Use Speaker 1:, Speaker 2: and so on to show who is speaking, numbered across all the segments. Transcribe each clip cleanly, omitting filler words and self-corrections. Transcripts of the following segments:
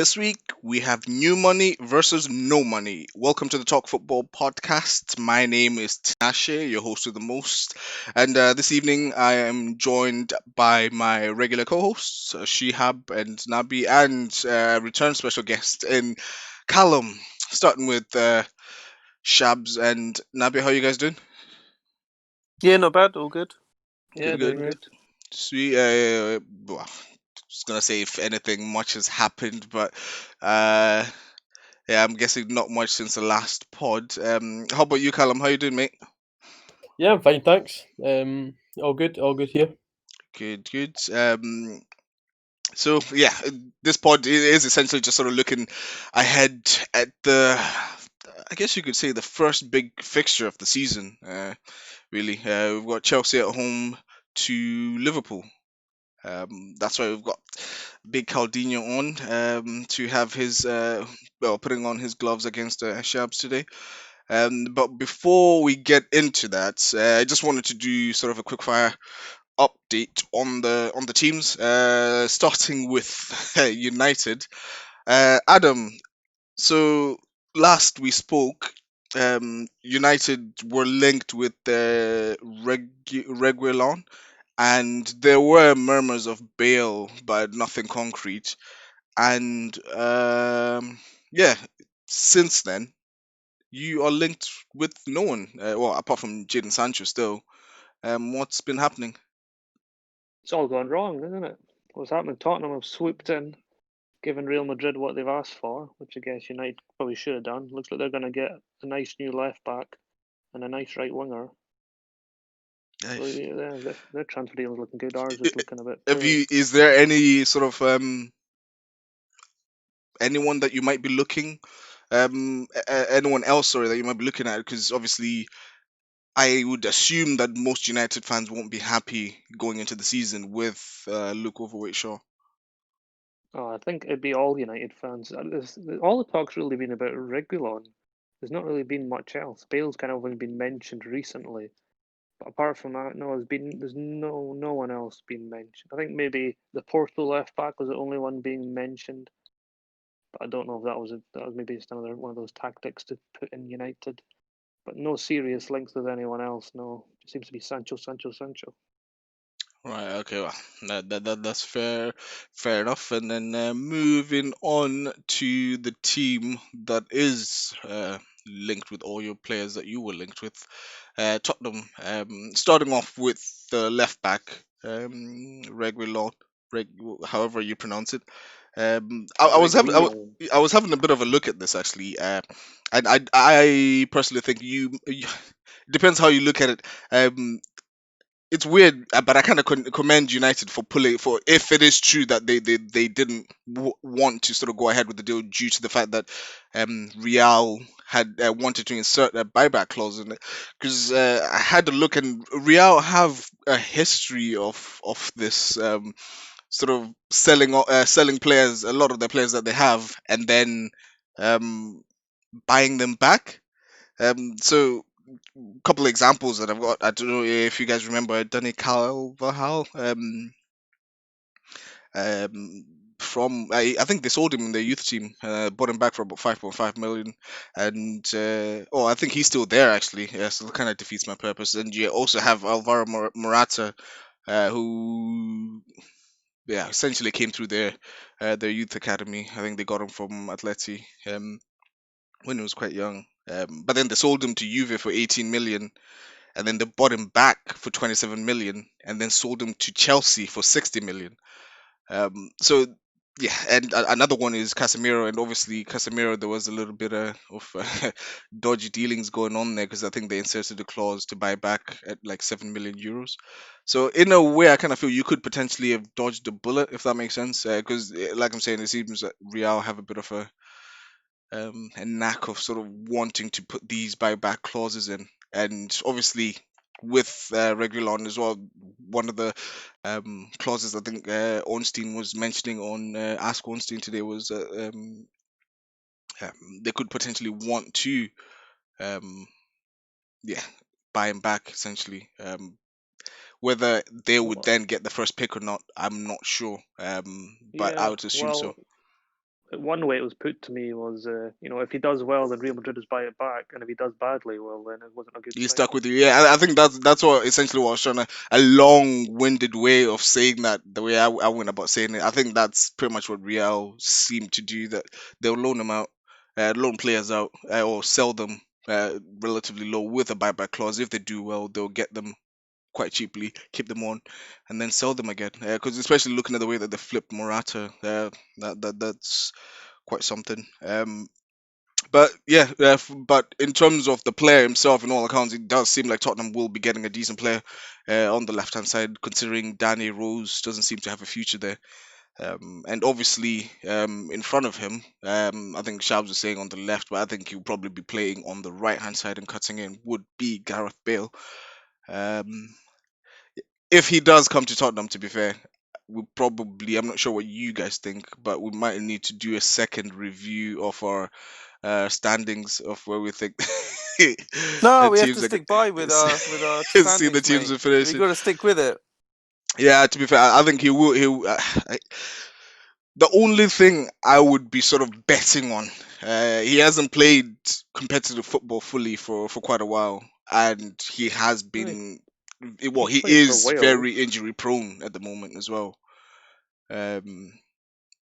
Speaker 1: This week we have new money versus no money. Welcome to the Talk Football podcast. My name is Tinashe, your host with the most, and this evening I am joined by my regular co-hosts Shihab and Nabi, and return special guest in Callum. Starting with Shabs and Nabi, how you guys doing?
Speaker 2: Yeah, not bad. All good.
Speaker 3: Yeah,
Speaker 1: Good,
Speaker 3: doing
Speaker 1: good.
Speaker 3: great.
Speaker 1: Sweet. Well, just gonna say if anything much has happened, but uh, yeah, I'm guessing not much since the last pod. How about you, Callum? How you doing, mate?
Speaker 3: Yeah, I'm fine, thanks. All good here.
Speaker 1: Good, good. So yeah, this pod is essentially just sort of looking ahead at I guess you could say the first big fixture of the season. Really, we've got Chelsea at home to Liverpool. That's why we've got Big Caldino on to have his putting on his gloves against Shabs today. But before we get into that, I just wanted to do sort of a quick fire update on the teams, starting with United. Adam, so last we spoke, United were linked with Reguilon, and there were murmurs of Bale, but nothing concrete. And yeah, since then you are linked with no one, well, apart from Jadon Sancho still. What's been happening?
Speaker 3: It's all gone wrong, isn't it? What's happening? Tottenham have swooped in, given Real Madrid what they've asked for, which I guess United probably should have done. Looks like they're going to get a nice new left back and a nice right winger. So
Speaker 1: Nice.
Speaker 3: yeah, their transfer deal is looking good. Ours is looking a bit
Speaker 1: Have
Speaker 3: poor.
Speaker 1: you? Is there any sort of anyone that you might be looking, anyone else, sorry, that you might be looking at? Because obviously, I would assume that most United fans won't be happy going into the season with Luke Overweight Shaw.
Speaker 3: Oh, I think it'd be all United fans. All the talk's really been about Reguilon. There's not really been much else. Bale's kind of only been mentioned recently. But apart from that, no, there's no one else being mentioned. I think maybe the Porto left back was the only one being mentioned, but I don't know if that was maybe just another one of those tactics to put in United. But no serious links with anyone else. No, it seems to be Sancho, Sancho, Sancho.
Speaker 1: Right. Okay. Well, that's fair enough. And then moving on to the team that is linked with all your players that you were linked with, Tottenham. Starting off with the left back, Reguilon, however you pronounce it.
Speaker 3: Reguilon.
Speaker 1: I was having a bit of a look at this actually, and I personally think you depends how you look at it. It's weird, but I kind of commend United for pulling for if it is true that they didn't want to sort of go ahead with the deal due to the fact that Real had wanted to insert a buyback clause in it, because I had a look and Real have a history of this sort of selling players, a lot of the players that they have, and then um, buying them back. So couple of examples that I've got. I don't know if you guys remember Danny Carvajal. Um, from I think they sold him in their youth team, bought him back for about 5.5 million, and I think he's still there actually. Yeah, so it kind of defeats my purpose. And you also have Alvaro Morata, who essentially came through their youth academy. I think they got him from Atleti when he was quite young. But then they sold him to Juve for 18 million, and then they bought him back for 27 million, and then sold him to Chelsea for 60 million. So yeah, and another one is Casemiro, and obviously Casemiro, there was a little bit of dodgy dealings going on there because I think they inserted a clause to buy back at like 7 million euros. So in a way, I kind of feel you could potentially have dodged a bullet if that makes sense, because like I'm saying, it seems that Real have a bit of a knack of sort of wanting to put these buyback clauses in, and obviously with Regulon as well, one of the clauses I think Ornstein was mentioning on Ask Ornstein today was they could potentially want to um, yeah buy him back essentially. Whether they would
Speaker 3: Well,
Speaker 1: then get the first pick or not, I'm not sure. But I
Speaker 3: yeah,
Speaker 1: would assume so.
Speaker 3: well, one way it was put to me was, if he does well, then Real Madrid is buy it back, and if he does badly, well, then it wasn't a good
Speaker 1: You
Speaker 3: sign.
Speaker 1: stuck with you, yeah. I think that's what essentially what I was trying to, a long-winded way of saying that. The way I went about saying it, I think that's pretty much what Real seem to do. That they'll loan them out, loan players out, or sell them relatively low with a buyback clause. If they do well, they'll get them quite cheaply, keep them on, and then sell them again. Because especially looking at the way that they flipped Morata, that's quite something. But yeah, but in terms of the player himself, in all accounts, it does seem like Tottenham will be getting a decent player on the left hand side, considering Danny Rose doesn't seem to have a future there. And obviously, in front of him, I think Shabs was saying on the left, but I think he'll probably be playing on the right hand side and cutting in would be Gareth Bale. Um, if he does come to Tottenham, to be fair, we probably, I'm not sure what you guys think, but we might need to do a second review of our standings of where we think
Speaker 2: No,
Speaker 1: the
Speaker 2: we have
Speaker 1: teams
Speaker 2: to
Speaker 1: are
Speaker 2: stick by with our
Speaker 1: see the
Speaker 2: standings,
Speaker 1: teams
Speaker 2: mate.
Speaker 1: are
Speaker 2: We
Speaker 1: finishing.
Speaker 2: got to stick with it.
Speaker 1: Yeah, to be fair, I think he will. The only thing I would be sort of betting on, he hasn't played competitive football fully for quite a while, and he has
Speaker 3: Right.
Speaker 1: been. Well,
Speaker 3: He's
Speaker 1: he
Speaker 3: playing for
Speaker 1: is
Speaker 3: Wales.
Speaker 1: very injury prone at the moment as well. Um,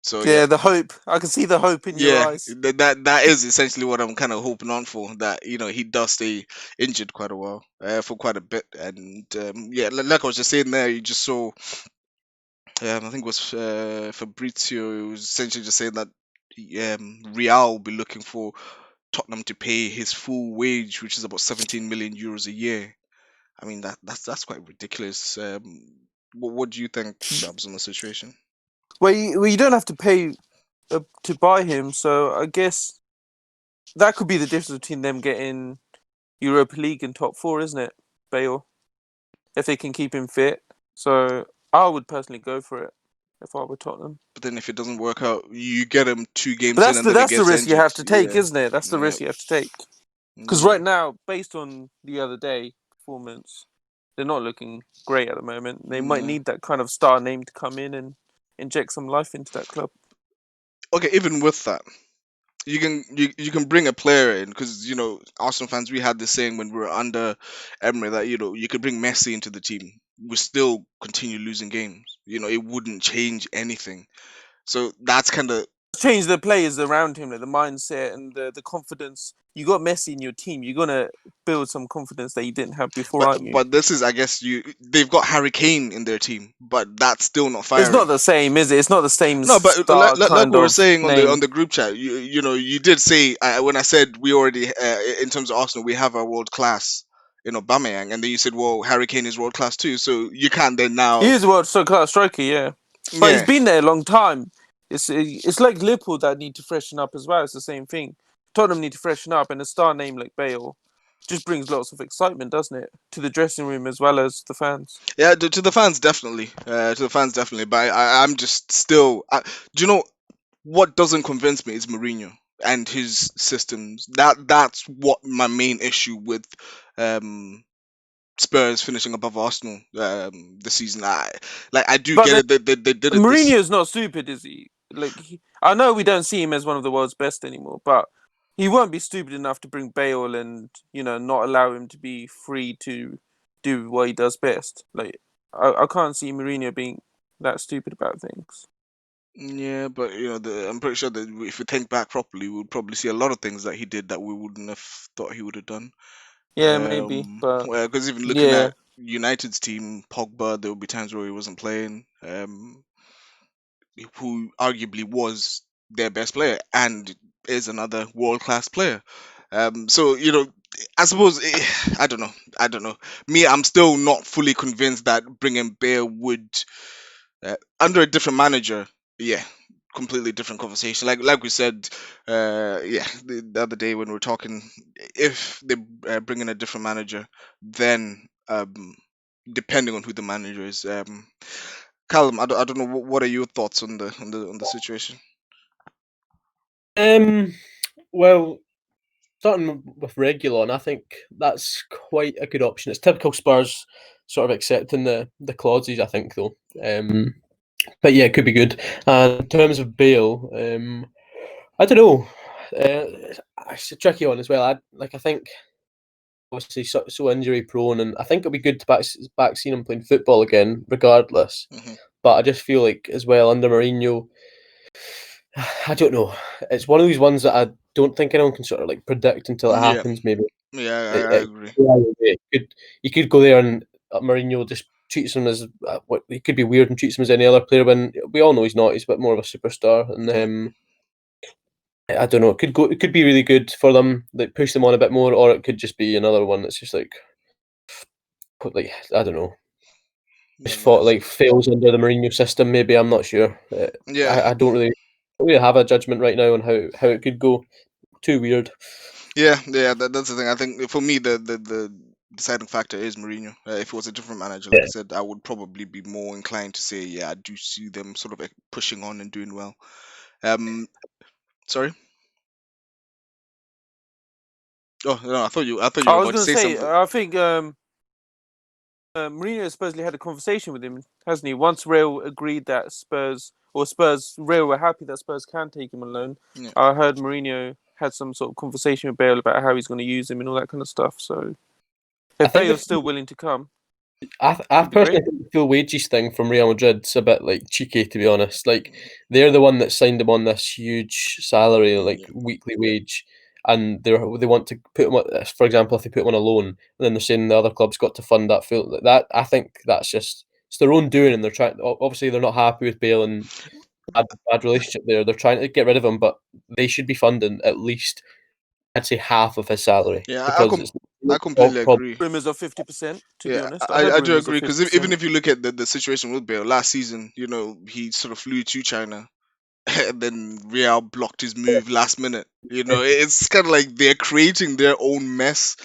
Speaker 1: so yeah,
Speaker 2: Yeah, the hope. I can see the hope in your
Speaker 1: yeah,
Speaker 2: eyes.
Speaker 1: that is essentially what I'm kind of hoping on for. That he does stay injured quite a while, for quite a bit, and yeah, like I was just saying there, you just saw. I think it was Fabrizio. Who was essentially just saying that Real will be looking for Tottenham to pay his full wage, which is about 17 million euros a year. I mean that's quite ridiculous. What do you think, Shabs, on the situation?
Speaker 2: Well, you don't have to pay to buy him, so I guess that could be the difference between them getting Europa League and top four, isn't it, Bale? If they can keep him fit. So I would personally go for it if I were Tottenham.
Speaker 1: But then if it doesn't work out, you get him two
Speaker 2: But
Speaker 1: games in, and then he
Speaker 2: that's the
Speaker 1: gets
Speaker 2: risk you
Speaker 1: injured.
Speaker 2: have to take,
Speaker 1: Yeah,
Speaker 2: isn't it? That's the
Speaker 1: yeah.
Speaker 2: risk you have to take. Because
Speaker 1: Mm.
Speaker 2: right now, based on the other day performance, they're not looking great at the moment. They might
Speaker 1: Yeah.
Speaker 2: need that kind of star name to come in and inject some life into that club.
Speaker 1: Okay, even with that, you can bring a player in because Arsenal fans, we had this saying when we were under Emery that you could bring Messi into the team, we still continue losing games. It wouldn't change anything. So that's kind of.
Speaker 2: Change the players around him, like the mindset and the confidence. You got Messi in your team. You're gonna build some confidence that you didn't have before,
Speaker 1: But
Speaker 2: aren't you?
Speaker 1: but this is, I guess, they've got Harry Kane in their team, but that's still not
Speaker 2: It's not
Speaker 1: firing.
Speaker 2: the same, is it? It's not the same
Speaker 1: No, but
Speaker 2: star
Speaker 1: like
Speaker 2: kind
Speaker 1: we were
Speaker 2: of
Speaker 1: saying on the
Speaker 2: name.
Speaker 1: group chat, you did say, when I said we already, in terms of Arsenal, we have a world class in Aubameyang, and then you said, well, Harry Kane is world class too, so you can't then
Speaker 2: He
Speaker 1: now.
Speaker 2: is a world class striker, yeah, but he's
Speaker 1: Yeah,
Speaker 2: been there a long time. It's like Liverpool that need to freshen up as well. It's the same thing. Tottenham need to freshen up, and a star name like Bale just brings lots of excitement, doesn't it, to the dressing room as well as the fans.
Speaker 1: yeah, to the fans definitely, but I'm just still. Do you know what doesn't convince me is Mourinho and his systems. That's what my main issue with um Spurs finishing above Arsenal this season. I do
Speaker 2: But
Speaker 1: get
Speaker 2: then
Speaker 1: it. They did it this.
Speaker 2: Mourinho's not stupid, is he? I know we don't see him as one of the world's best anymore, but he won't be stupid enough to bring Bale and not allow him to be free to do what he does best. I can't see Mourinho being that stupid about things.
Speaker 1: Yeah, but I'm pretty sure that if we think back properly, we would probably see a lot of things that he did that we wouldn't have thought he would have done.
Speaker 2: Yeah, maybe, but
Speaker 1: Because even looking
Speaker 2: yeah,
Speaker 1: at United's team, Pogba, there would be times where he wasn't playing. Who arguably was their best player and is another world class player. So I suppose, I don't know. I don't know. Me, I'm still not fully convinced that bringing Bale would, under a different manager. Yeah, completely different conversation. Like we said, yeah, the other day when we were talking, if they bring in a different manager, then depending on who the manager is, Callum, I don't know what are your thoughts on the situation.
Speaker 4: Well, starting with Regulon, I think that's quite a good option. It's typical Spurs sort of accepting the clauses, I think, though. But yeah, it could be good. And in terms of Bale, I don't know. It's a tricky one as well. I think obviously so injury prone, and I think it'll be good to back seeing him playing football again, regardless.
Speaker 1: Hmm.
Speaker 4: But I just feel like as well under Mourinho, I don't know. It's one of these ones that I don't think anyone can sort of like predict until it
Speaker 1: Yeah,
Speaker 4: happens. Maybe
Speaker 1: yeah, I
Speaker 4: it
Speaker 1: agree.
Speaker 4: you could go there and Mourinho just treats him as what he could be weird and treats him as any other player when we all know he's not. He's a bit more of a superstar, and
Speaker 1: Yeah,
Speaker 4: I don't know. It could go. It could be really good for them, like push them on a bit more, or it could just be another one that's just like I don't know, just fought
Speaker 1: that's
Speaker 4: like fails under the Mourinho system. Maybe I'm not sure.
Speaker 1: yeah,
Speaker 4: I don't really have a judgment right now on how it could go. Too weird.
Speaker 1: yeah. That's the thing. I think for me, the deciding factor is Mourinho. If it was a different manager, like I said, I would probably be more inclined to say, yeah, I do see them sort of pushing on and doing well. Um, sorry. Oh no, I thought you
Speaker 2: I
Speaker 1: were
Speaker 2: was
Speaker 1: about to
Speaker 2: going to
Speaker 1: say
Speaker 2: say,
Speaker 1: something.
Speaker 2: I think Mourinho supposedly had a conversation with him, hasn't he? Once Real agreed that Real were happy that Spurs can take him on loan.
Speaker 1: Yeah,
Speaker 2: I heard Mourinho had some sort of conversation with Bale about how he's going to use him and all that kind of stuff. So
Speaker 4: I
Speaker 2: if
Speaker 4: think
Speaker 2: Bale's still willing to come,
Speaker 4: I
Speaker 2: it'd be great.
Speaker 4: personally think the full wages thing from Real Madrid's a bit like cheeky, to be honest. Like they're the one that signed him on this huge salary, like
Speaker 1: yeah,
Speaker 4: weekly wage, and they want to put him. For example, if they put him on a loan, and then they're saying the other club's got to fund that. That I think that's just it's their own doing, and they're trying. Obviously, they're not happy with Bale and bad relationship there. They're trying to get rid of him, but they should be funding at least I'd say half of his salary
Speaker 1: yeah.
Speaker 4: because it's
Speaker 1: I completely
Speaker 4: problem.
Speaker 1: agree.
Speaker 2: Rumours of 50%, to be
Speaker 1: Yeah,
Speaker 2: honest. I heard
Speaker 1: I do
Speaker 2: rumours of
Speaker 1: agree because even
Speaker 2: 50%.
Speaker 1: if you look at the situation with Bale last season, you know, he sort of flew to China and then Real blocked his move last minute. You know, it's kind of like they're creating their own mess,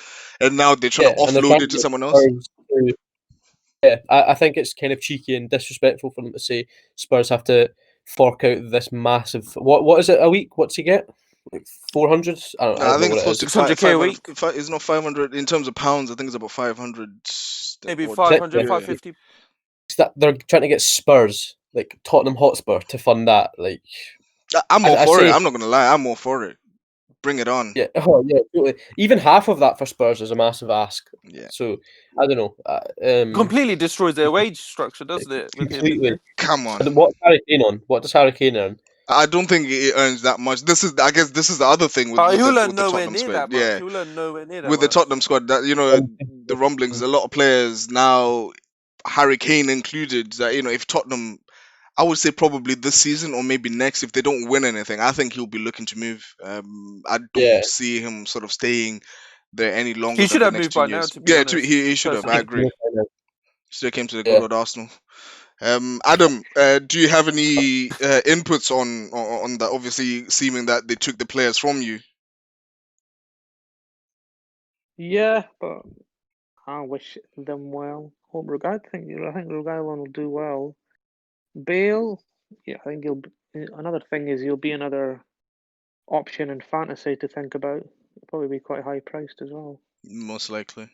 Speaker 1: and now they're trying to
Speaker 4: Yeah, and they're
Speaker 1: offload
Speaker 4: trying to
Speaker 1: it to
Speaker 4: get
Speaker 1: someone else.
Speaker 4: Spurs to yeah. I think it's kind of cheeky and disrespectful for them to say Spurs have to fork out this massive what is it a week? What's he get? Like 400? I
Speaker 1: No, I
Speaker 4: don't know
Speaker 1: think
Speaker 4: what
Speaker 1: it's
Speaker 4: it
Speaker 1: close to
Speaker 4: is.
Speaker 2: 600k a
Speaker 1: 500.
Speaker 2: week,
Speaker 1: It's not 500 in terms of pounds. I think it's about 500
Speaker 2: maybe
Speaker 1: odd.
Speaker 2: 500,
Speaker 4: Yeah.
Speaker 2: 550.
Speaker 4: It's that they're trying to get Spurs, like Tottenham Hotspur, to fund that. Like
Speaker 1: I'm all
Speaker 4: I
Speaker 1: for it.
Speaker 4: say
Speaker 1: I'm not gonna lie. I'm all for it. Bring it on.
Speaker 4: yeah, oh yeah, totally. Even half of that for Spurs is a massive ask.
Speaker 1: Yeah,
Speaker 4: So I don't know.
Speaker 2: Completely destroys their wage structure, doesn't it, with him in
Speaker 4: Completely.
Speaker 2: there?
Speaker 1: come on.
Speaker 4: And what's Harry Kane on? What does Harry Kane earn?
Speaker 1: I don't think it earns that much. I guess this is the other thing
Speaker 2: He'll earn
Speaker 1: with the
Speaker 2: nowhere
Speaker 1: Tottenham
Speaker 2: near
Speaker 1: squad.
Speaker 2: that much.
Speaker 1: Yeah,
Speaker 2: He'll earn nowhere near that
Speaker 1: with the
Speaker 2: much.
Speaker 1: Tottenham squad, that the rumblings, a lot of players now, Harry Kane included, that if Tottenham, I would say probably this season or maybe next, if they don't win anything, I think he'll be looking to move. I
Speaker 4: Yeah,
Speaker 1: don't see him sort of staying there any longer
Speaker 2: He
Speaker 1: than
Speaker 2: should
Speaker 1: the
Speaker 2: have
Speaker 1: next
Speaker 2: moved
Speaker 1: two
Speaker 2: by now,
Speaker 1: years.
Speaker 2: to be
Speaker 1: Yeah,
Speaker 2: honest.
Speaker 1: he should have. I
Speaker 2: Personally,
Speaker 1: agree. Still came to the good
Speaker 4: yeah.
Speaker 1: old Arsenal. Adam, do you have any inputs on that? Obviously, seeming that they took the players from you.
Speaker 3: Yeah, but I wish them well. I think Reguilon will do well. Bale, yeah, I think he'll. Another thing is he'll be another option in fantasy to think about. He'll probably be quite high priced as well,
Speaker 1: Most likely.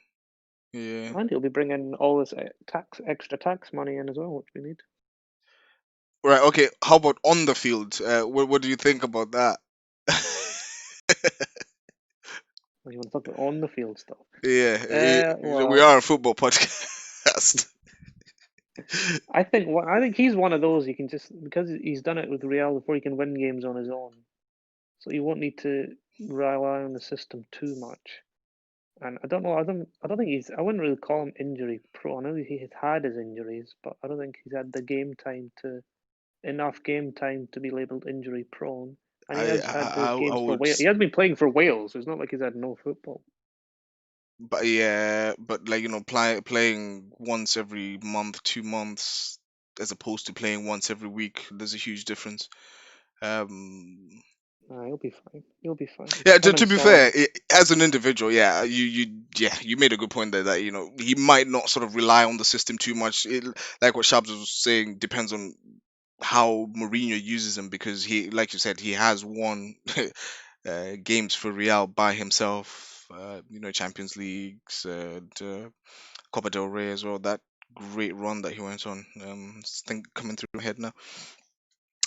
Speaker 1: Yeah.
Speaker 3: and he'll be bringing all this extra tax money in as well, which we need.
Speaker 1: Right. Okay. How about on the field? What do you think about that?
Speaker 3: When you want to talk about on the field stuff.
Speaker 1: Yeah. We
Speaker 3: Well,
Speaker 1: are a football podcast.
Speaker 3: I think he's one of those you can just because he's done it with Real before he can win games on his own, so you won't need to rely on the system too much. And I don't know. I don't think he's. I wouldn't really call him injury prone. I know he has had his injuries, but I don't think he's had the game time to enough game time to be labelled injury prone. And he has had those
Speaker 1: I
Speaker 3: games for
Speaker 1: would.
Speaker 3: Wales. He has been playing for Wales. So it's not like he's had no football.
Speaker 1: But yeah, but like playing once every month, 2 months, as opposed to playing once every week, there's a huge difference. Um,
Speaker 3: He'll be fine. He'll be fine.
Speaker 1: yeah.
Speaker 3: Him
Speaker 1: To
Speaker 3: and
Speaker 1: be fair,
Speaker 3: Son.
Speaker 1: as an individual, yeah, you made a good point there that he might not sort of rely on the system too much. Like what Shabs was saying, depends on how Mourinho uses him because like you said, he has won games for Real by himself. Champions Leagues, and Copa del Rey as well. That great run that he went on. Think coming through my head now.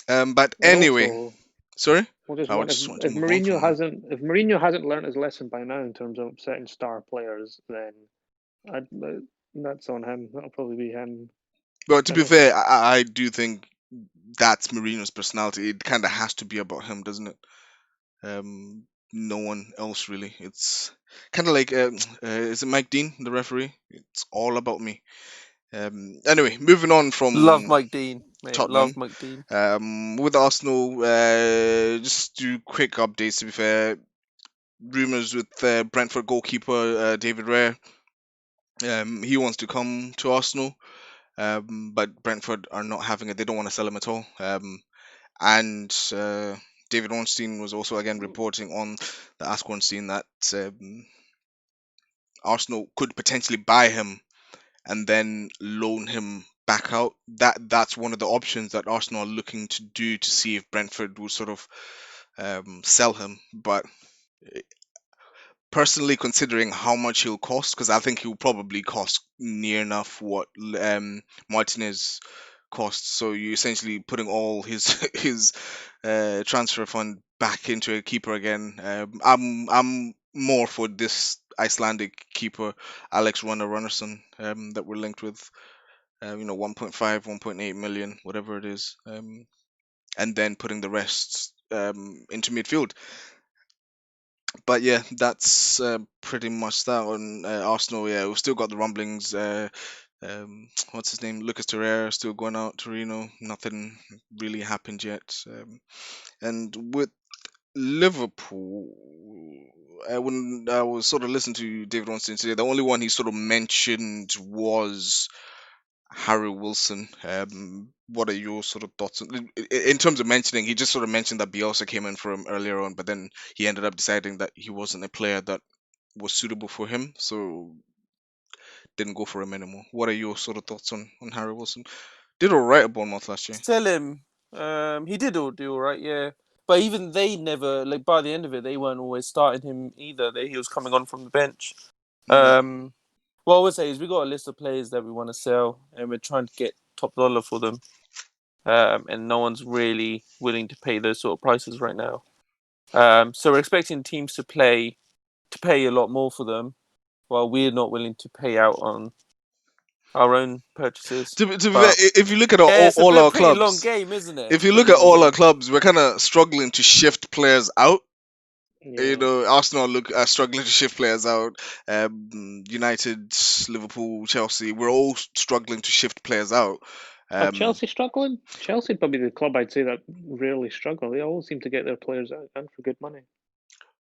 Speaker 1: But
Speaker 3: And
Speaker 1: anyway,
Speaker 3: also,
Speaker 1: Sorry,
Speaker 3: We'll just
Speaker 1: I would
Speaker 3: want
Speaker 1: just want to move on
Speaker 3: Mourinho
Speaker 1: from that.
Speaker 3: hasn't learned his lesson by now in terms of setting star players, then I'd, that's on him. That'll probably be him
Speaker 1: But to be
Speaker 3: finishing.
Speaker 1: fair, I do think that's Mourinho's personality. It kind of has to be about him, doesn't it? No one else really. It's kind of like is it Mike Dean, the referee? It's all about me. Anyway, moving on
Speaker 2: Love
Speaker 1: from
Speaker 2: Mike Dean, mate. Love
Speaker 1: Tottenham.
Speaker 2: Mike Dean.
Speaker 1: With Arsenal, just do quick updates. To be fair, rumors with Brentford goalkeeper David Raya. He wants to come to Arsenal, but Brentford are not having it. They don't want to sell him at all. And David Ornstein was also again reporting on the Ask Ornstein that Arsenal could potentially buy him and then loan him back out. That's one of the options that Arsenal are looking to do to see if Brentford will sort of sell him. But personally, considering how much he'll cost, because I think he'll probably cost near enough what Martinez costs. So you're essentially putting all his his transfer fund back into a keeper again. I'm more for this Icelandic keeper, Alex Runner-Runnarsson, that we're linked with. 1.5, 1.8 million, whatever it is, and then putting the rest into midfield. But yeah, that's pretty much that on Arsenal. Yeah, we've still got the rumblings. What's his name? Lucas Torreira still going out. Torino. Nothing really happened yet. And with Liverpool, when I was sort of listening to David Ornstein today, the only one he sort of mentioned was Harry Wilson. What are your sort of thoughts in terms of mentioning? He just sort of mentioned that Bielsa came in for him earlier on, but then he ended up deciding that he wasn't a player that was suitable for him, so didn't go for him anymore. What are your sort of thoughts on Harry Wilson? Did all right at Bournemouth last year.
Speaker 2: Sell him. He did do all right, yeah. But even they never, like, by the end of it, they weren't always starting him either. He was coming on from the bench.
Speaker 1: Right.
Speaker 2: What I would say is we got a list of players that we want to sell, and we're trying to get top dollar for them. And no one's really willing to pay those sort of prices right now. So we're expecting teams to pay a lot more for them, while we're not willing to pay out on our own purchases.
Speaker 1: To be fair,
Speaker 2: But
Speaker 1: if you look at
Speaker 2: yeah, it's a
Speaker 1: all our
Speaker 2: pretty long
Speaker 1: clubs,
Speaker 2: game, isn't it?
Speaker 1: if you look
Speaker 2: Pretty
Speaker 1: at
Speaker 2: long
Speaker 1: all our
Speaker 2: game.
Speaker 1: clubs, we're kind of struggling to shift players out.
Speaker 3: Yeah.
Speaker 1: Arsenal look are struggling to shift players out. United, Liverpool, Chelsea, we're all struggling to shift players out.
Speaker 3: Are Chelsea struggling? Chelsea would probably the club I'd say that rarely struggle. They always seem to get their players out and for good money.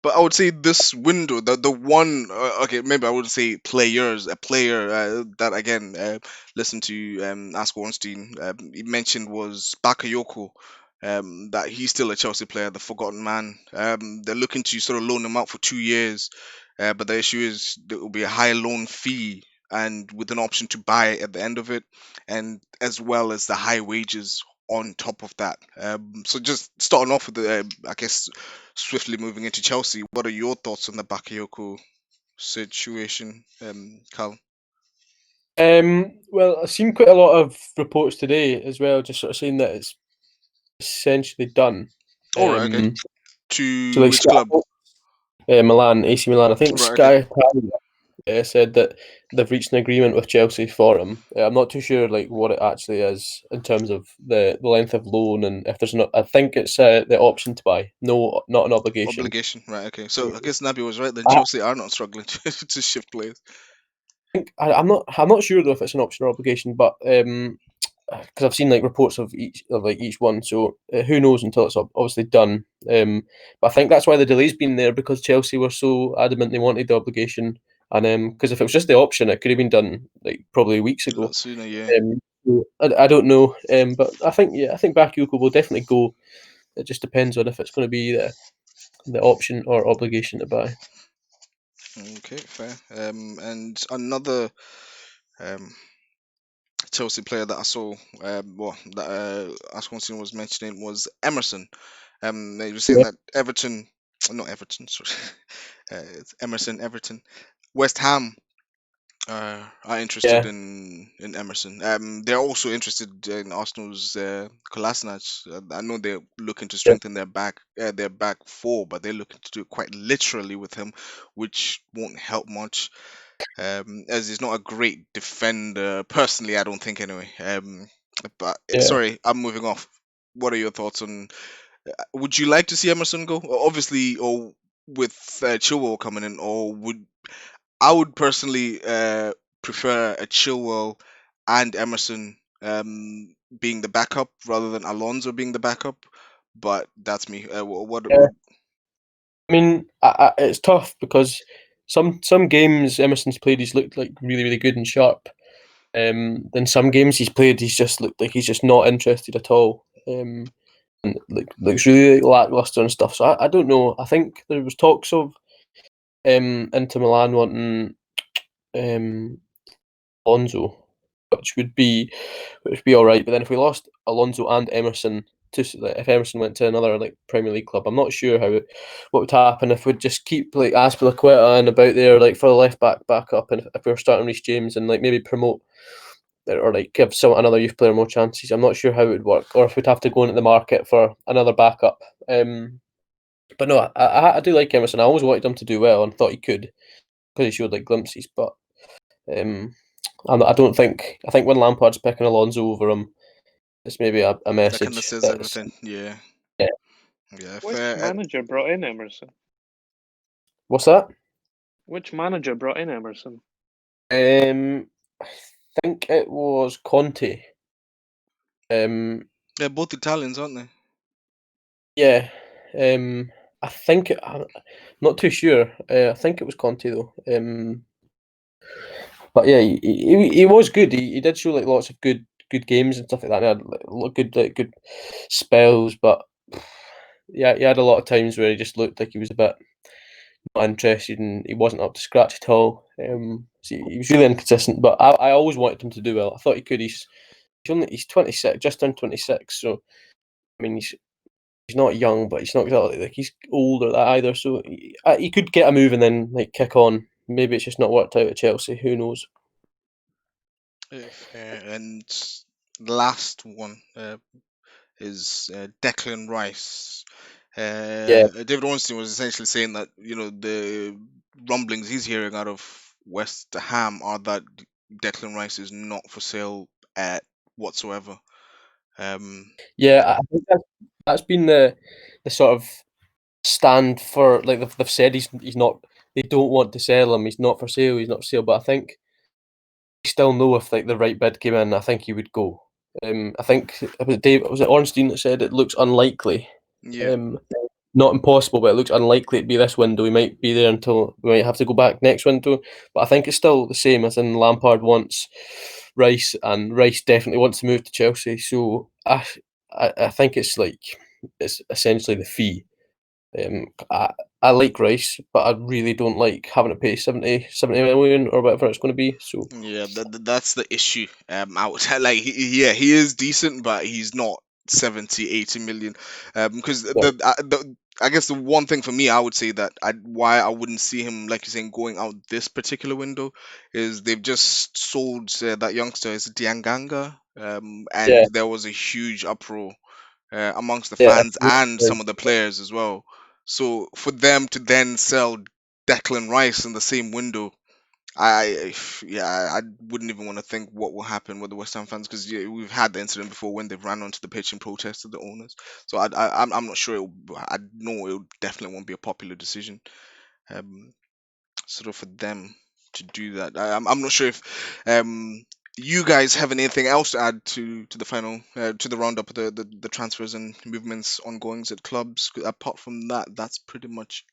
Speaker 1: But I would say this window, the one, okay, maybe I would say players, a player that again, listen to Ask Ornstein, he mentioned was Bakayoko. That he's still a Chelsea player, the forgotten man. They're looking to sort of loan him out for 2 years, but the issue is there will be a high loan fee and with an option to buy at the end of it, and as well as the high wages on top of that. So just starting off with the, I guess, swiftly moving into Chelsea, what are your thoughts on the Bakayoko situation, Cal?
Speaker 4: Well, I've seen quite a lot of reports today as well, just sort of saying that it's essentially done.
Speaker 1: All right, okay.
Speaker 4: So
Speaker 1: To
Speaker 4: like
Speaker 1: which
Speaker 4: Sky,
Speaker 1: club?
Speaker 4: Milan, AC Milan. I think
Speaker 1: Right, okay.
Speaker 4: Sky said that they've reached an agreement with Chelsea for him. I'm not too sure like what it actually is in terms of the length of loan and if there's not. I think it's the option to buy, no, not an obligation.
Speaker 1: Obligation, right? Okay. So I guess Nabi was right. Then
Speaker 4: I
Speaker 1: Chelsea are not struggling to shift players.
Speaker 4: think I'm not sure though if it's an option or obligation, but because I've seen like reports of each one, so who knows until it's obviously done. But I think that's why the delay's been there because Chelsea were so adamant they wanted the obligation, and because if it was just the option, it could have been done like probably weeks
Speaker 1: A
Speaker 4: ago.
Speaker 1: lot sooner, yeah.
Speaker 4: So I don't know, but I think Bakayoko will definitely go. It just depends on if it's going to be the option or obligation to buy.
Speaker 1: Okay, fair. And another um Chelsea player that I saw, that Asquanson was mentioning was Emerson. They were saying
Speaker 4: Yeah.
Speaker 1: that Everton, not Everton, sorry, it's Emerson, Everton, West Ham are interested
Speaker 4: Yeah,
Speaker 1: in Emerson. They're also interested in Arsenal's Kolasinac. I know they're looking to
Speaker 4: yeah,
Speaker 1: strengthen their back four, but they're looking to do it quite literally with him, which won't help much. As he's not a great defender, personally, I don't think anyway. But
Speaker 4: yeah.
Speaker 1: sorry, I'm moving off. What are your thoughts on? Would you like to see Emerson go? Obviously, or with Chilwell coming in, or would I would personally prefer a Chilwell and Emerson being the backup rather than Alonso being the backup. But that's me.
Speaker 4: Yeah. I mean, it's tough because some games Emerson's played, he's looked like really, really good and sharp. Then some games he's played, he's just looked like he's just not interested at all. And looks really lackluster and stuff. So I don't know. I think there was talks of Inter Milan wanting um, Alonso, which would be all right. But then if we lost Alonso and Emerson, if Emerson went to another like Premier League club, I'm not sure what would happen if we'd just keep like Aspilicueta and about there like for the left back up, and if we were starting Reece James and like maybe promote or like give another youth player more chances. I'm not sure how it would work, or if we'd have to go into the market for another backup. But no, I do like Emerson. I always wanted him to do well and thought he could because he showed like glimpses. But um, I don't think I think when Lampard's picking Alonso over him, it's maybe a
Speaker 1: That kind of
Speaker 4: message
Speaker 1: says
Speaker 4: that's
Speaker 1: everything. Yeah,
Speaker 4: yeah.
Speaker 1: yeah.
Speaker 3: Which
Speaker 1: Fair.
Speaker 3: manager brought in Emerson?
Speaker 4: What's that?
Speaker 3: Which manager brought in Emerson?
Speaker 4: I think it was Conte. Um,
Speaker 1: They're both Italians, aren't they?
Speaker 4: yeah. I think I'm not too sure. I think it was Conte though. But yeah, he was good. He did show like lots of good games and stuff like that. And he had good spells, but yeah, he had a lot of times where he just looked like he was a bit not interested and he wasn't up to scratch at all. So he was really inconsistent. But I always wanted him to do well. I thought he could. He's 26, just turned 26. So I mean, he's not young, but he's not exactly like he's old or that either. So he could get a move and then like kick on. Maybe it's just not worked out at Chelsea. Who knows?
Speaker 1: Fair. And the last one is Declan Rice.
Speaker 4: Yeah,
Speaker 1: David Ornstein was essentially saying that the rumblings he's hearing out of West Ham are that Declan Rice is not for sale at whatsoever. Um,
Speaker 4: yeah. I think that's been the sort of stand for like they've said he's not. They don't want to sell him. He's not for sale. He's not for sale. But I think we still know if like the right bid came in, I think he would go. I think was it Ornstein that said it looks unlikely.
Speaker 1: yeah,
Speaker 4: Um, not impossible, but it looks unlikely to be this window. We might be there until we might have to go back next window. But I think it's still the same as in Lampard wants Rice, and Rice definitely wants to move to Chelsea. So I think it's essentially the fee. I like Rice, but I really don't like having to pay 70 million or whatever it's going to be. So
Speaker 1: yeah. That's the issue. I would like yeah, he is decent, but he's not 70, 80 million. Because
Speaker 4: yeah,
Speaker 1: I guess the one thing for me, I would say that why I wouldn't see him like you're saying going out this particular window is they've just sold that youngster is Dianganga. And
Speaker 4: yeah,
Speaker 1: there was a huge uproar amongst the
Speaker 4: yeah.
Speaker 1: fans and some of the players as well. So for them to then sell Declan Rice in the same window, yeah, I wouldn't even want to think what will happen with the West Ham fans because yeah, we've had the incident before when they've ran onto the pitch and protested the owners. So I'm not sure. I know it definitely won't be a popular decision. Um, sort of for them to do that. I'm not sure if you guys have anything else to add to the final to the roundup of the transfers and movements ongoings at clubs. Apart from that, that's pretty much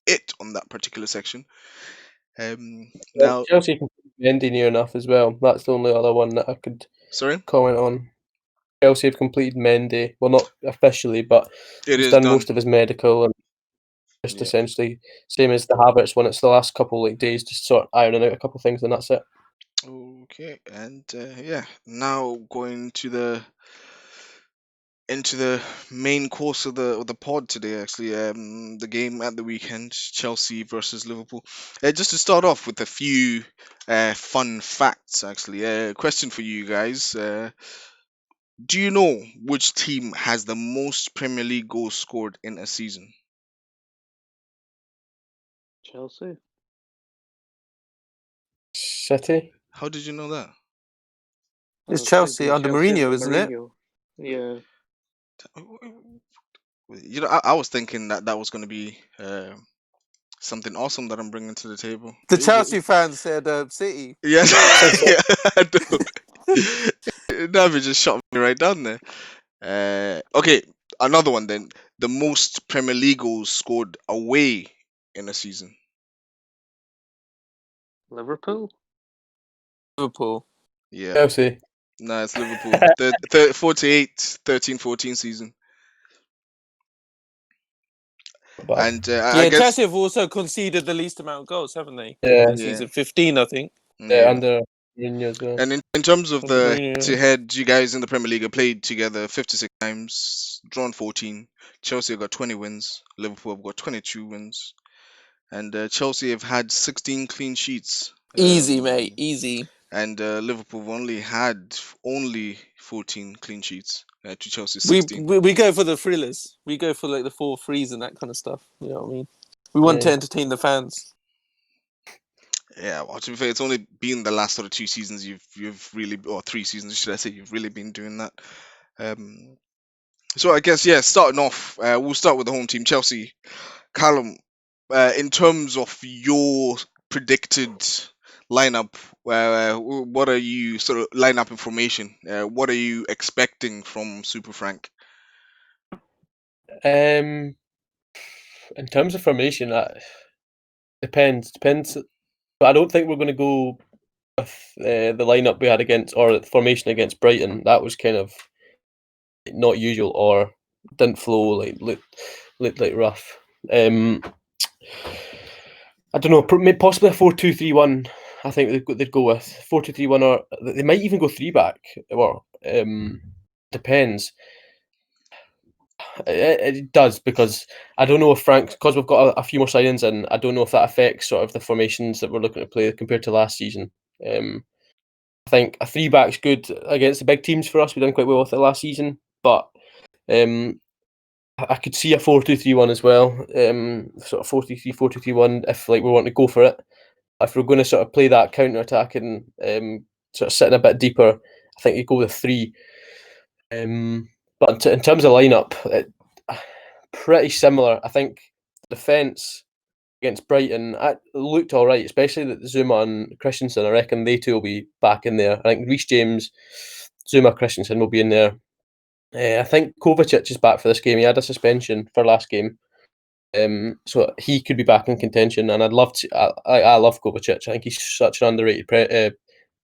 Speaker 1: it on that particular section. Now,
Speaker 4: Chelsea can keep Mendy near enough as well. That's the only other one that I could
Speaker 1: sorry,
Speaker 4: comment on. Chelsea have completed Mendy. Well, not officially, but
Speaker 1: it
Speaker 4: he's
Speaker 1: is
Speaker 4: done
Speaker 1: done.
Speaker 4: most of his medical and just
Speaker 1: Yeah.
Speaker 4: essentially same as the Havertz when it's the last couple like days, just sort of ironing out a couple of things and that's it.
Speaker 1: Okay, and yeah, now going to the into the main course of the pod today. Actually, the game at the weekend, Chelsea versus Liverpool. Just to start off with a few fun facts. Actually, question for you guys: do you know which team has the most Premier League goals scored in a season?
Speaker 3: Chelsea.
Speaker 4: City.
Speaker 1: How did you know that?
Speaker 3: I
Speaker 2: It's
Speaker 3: was
Speaker 2: Chelsea
Speaker 3: thinking
Speaker 2: under
Speaker 3: Chelsea
Speaker 2: Mourinho,
Speaker 3: under
Speaker 2: isn't it?
Speaker 3: Mourinho. Yeah.
Speaker 1: You know, I was thinking that that was going to be something awesome that I'm bringing to the table.
Speaker 2: The Chelsea fans said City.
Speaker 1: Yeah,
Speaker 4: City.
Speaker 1: yeah, I know. Navi just shot me right down there. Okay, another one then. The most Premier League goals scored away in a season.
Speaker 3: Liverpool.
Speaker 2: Liverpool.
Speaker 1: Yeah,
Speaker 4: Chelsea.
Speaker 1: nah, it's Liverpool. The 48, 13-14 season.
Speaker 4: Bad.
Speaker 1: And I
Speaker 2: Yeah,
Speaker 1: guess,
Speaker 2: Chelsea have also conceded the least amount of goals, haven't they?
Speaker 4: Yeah.
Speaker 2: In
Speaker 1: yeah,
Speaker 2: season 15, I think.
Speaker 4: Yeah,
Speaker 1: yeah.
Speaker 4: under Mourinho as well.
Speaker 1: And in terms of
Speaker 2: Under
Speaker 1: the
Speaker 2: Mourinho.
Speaker 1: head-to-head, you guys in the Premier League have played together 56 times, drawn 14. Chelsea have got 20 wins. Liverpool have got 22 wins. And Chelsea have had 16 clean sheets.
Speaker 2: Easy, mate. Easy.
Speaker 1: And Liverpool have only 14 clean sheets to Chelsea's
Speaker 2: We,
Speaker 1: 16.
Speaker 2: we we go for the thrillers. We go for like the 4-3s and that kind of stuff. You know what I mean? We want to
Speaker 4: Yeah.
Speaker 2: entertain the fans.
Speaker 1: Yeah, well, to be fair, it's only been the last sort of 2 seasons you've really, or 3 seasons, should I say, you've really been doing that. Um, so I guess, yeah, starting off, we'll start with the home team, Chelsea. Callum, in terms of your predicted lineup, what are you sort of lineup information? What are you expecting from Super Frank?
Speaker 4: In terms of formation, that depends. But I don't think we're going to go with the lineup we had against, or the formation against Brighton. That was kind of not usual, or didn't flow, looked like rough. I don't know, possibly a 4-2-3-1. I think they'd go with 4-2-3-1, or they might even go three back. Or depends. It does, because I don't know if Frank, because we've got a few more signings in. I don't know if that affects sort of the formations that we're looking to play compared to last season. I think a three back's good against the big teams for us. We done quite well with it last season, but I could see a 4-2-3-1 as well. Sort of 4-3-3, 4-2-3-1 if like we want to go for it. If we're going to sort of play that counter attack and sort of sitting a bit deeper, I think you go with three. But in terms of lineup, pretty similar. I think defence against Brighton, it looked all right, especially that Zuma and Christensen. I reckon they two will be back in there. I think Reece James, Zuma, Christensen will be in there. I think Kovacic is back for this game. He had a suspension for last game. So he could be back in contention, and I'd love to. I love Kovacic. I think he's such an underrated player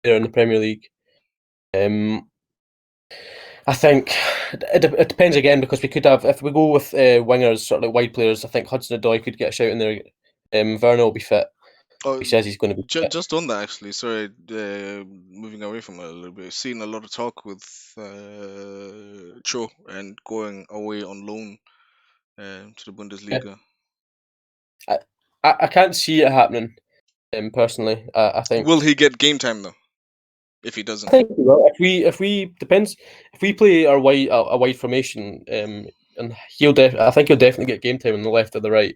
Speaker 4: in the Premier League. I think it depends again, because we could have, if we go with wingers, sort of like wide players. I think Hudson-Odoi could get a shout in there. Werner will be fit.
Speaker 1: Oh,
Speaker 4: He says he's going to be fit.
Speaker 1: just on that actually. Sorry, moving away from it a little bit. Seen a lot of talk with Cho and going away on loan to the
Speaker 4: Yeah.
Speaker 1: Bundesliga.
Speaker 4: I can't see it happening. Personally, I think.
Speaker 1: Will he get game time though? If he
Speaker 4: I
Speaker 1: doesn't,
Speaker 4: think we will. If we depends, if we play our wide a wide formation, and I think he'll definitely get game time on the left or the right.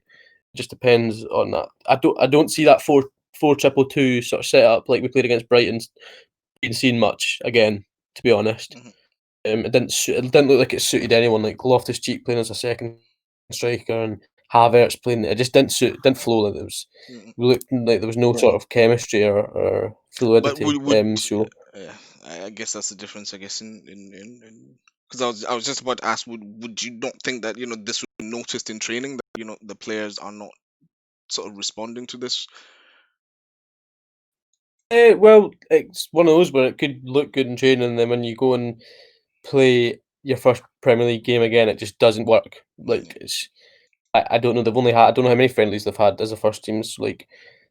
Speaker 4: It just depends on that. I don't see that 4-4-2 sort of setup like we played against Brighton being seen much again. To be honest,
Speaker 1: Mhm.
Speaker 4: it didn't look like it suited anyone. Like Loftus Cheek playing as a second striker and Havertz playing, it just didn't flow. Like
Speaker 1: Mhm.
Speaker 4: we looked like there was no sort of chemistry or
Speaker 1: But
Speaker 4: fluidity.
Speaker 1: would
Speaker 4: So.
Speaker 1: I guess that's the difference. I guess in because I was just about to ask, would you not think that this would be noticed in training, that the players are not sort of responding to this?
Speaker 4: Well, it's one of those where it could look good in training, and then when you go and play your first Premier League game again, it just doesn't work.
Speaker 1: Mm,
Speaker 4: Like I don't know. They've only had, I don't know how many friendlies they've had as a first teams, like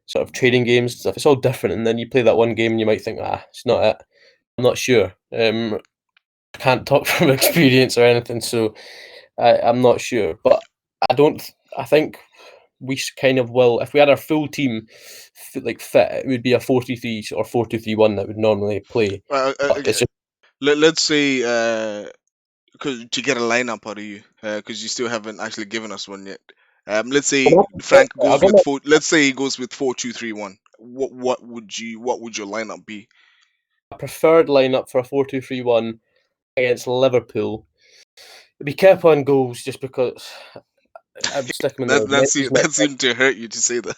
Speaker 4: sort of training games and stuff. It's all different, and then you play that one game and you might think, it's not it. I'm not sure. can't talk from experience or anything, so I'm not sure. But I don't. I think we kind of will. If we had our full team like fit, it would be a 4-3-3 or 4-2-3-1 that would normally play. But it's
Speaker 1: Okay.
Speaker 4: just
Speaker 1: Let's say because to get a lineup out of you, because you still haven't actually given us one yet. Let's say Frank
Speaker 4: I
Speaker 1: goes
Speaker 4: got
Speaker 1: with
Speaker 4: my
Speaker 1: four. Let's say he goes with 4-2-3-1. What would your lineup be?
Speaker 4: preferred lineup for a 4-2-3-1 against Liverpool. It'd be Kepa on goals just because I would stick him in there. Mendy's not.
Speaker 1: That seemed to hurt you to say that.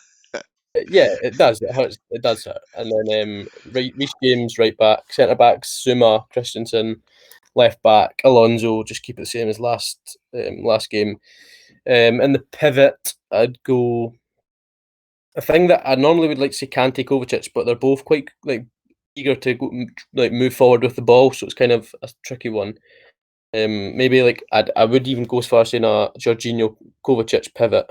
Speaker 4: Yeah, it does. It hurts. It does hurt. And then Reece James right back, centre backs Zuma, Christensen, left back Alonso. Just keep it the same as last game. In the pivot, I'd go. A thing that I normally would like to say Kante Kovacic, but they're both quite like eager to go, like move forward with the ball, so it's kind of a tricky one. Maybe like I would even go as far as saying a Jorginho Kovacic pivot.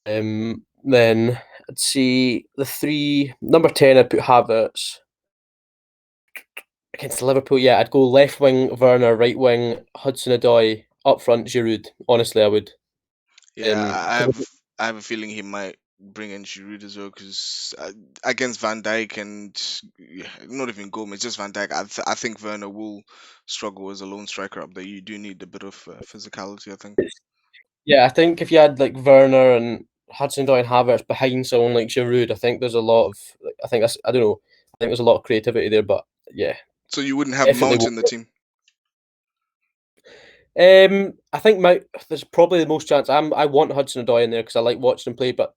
Speaker 4: Then I'd see the three number 10. I'd put Havertz against Liverpool. Yeah, I'd go left wing Werner, right wing Hudson Odoi, up front Giroud. Honestly, I would.
Speaker 1: Yeah,
Speaker 4: 'Cause
Speaker 1: I have a feeling he might bring in Giroud as well because against Van Dijk and yeah, not even Gomez, just Van Dijk. I think Werner will struggle as a lone striker up there. You do need a bit of physicality, I think.
Speaker 4: yeah, I think if you had like Werner and Hudson Odoi and Havertz behind someone like Giroud, I think there's a lot of. I think that's. I don't know. I think there's a lot of creativity there, but yeah,
Speaker 1: So you wouldn't have
Speaker 4: definitely.
Speaker 1: Mount in the team.
Speaker 4: I think there's probably the most chance. I want Hudson Odoi in there because I like watching him play, but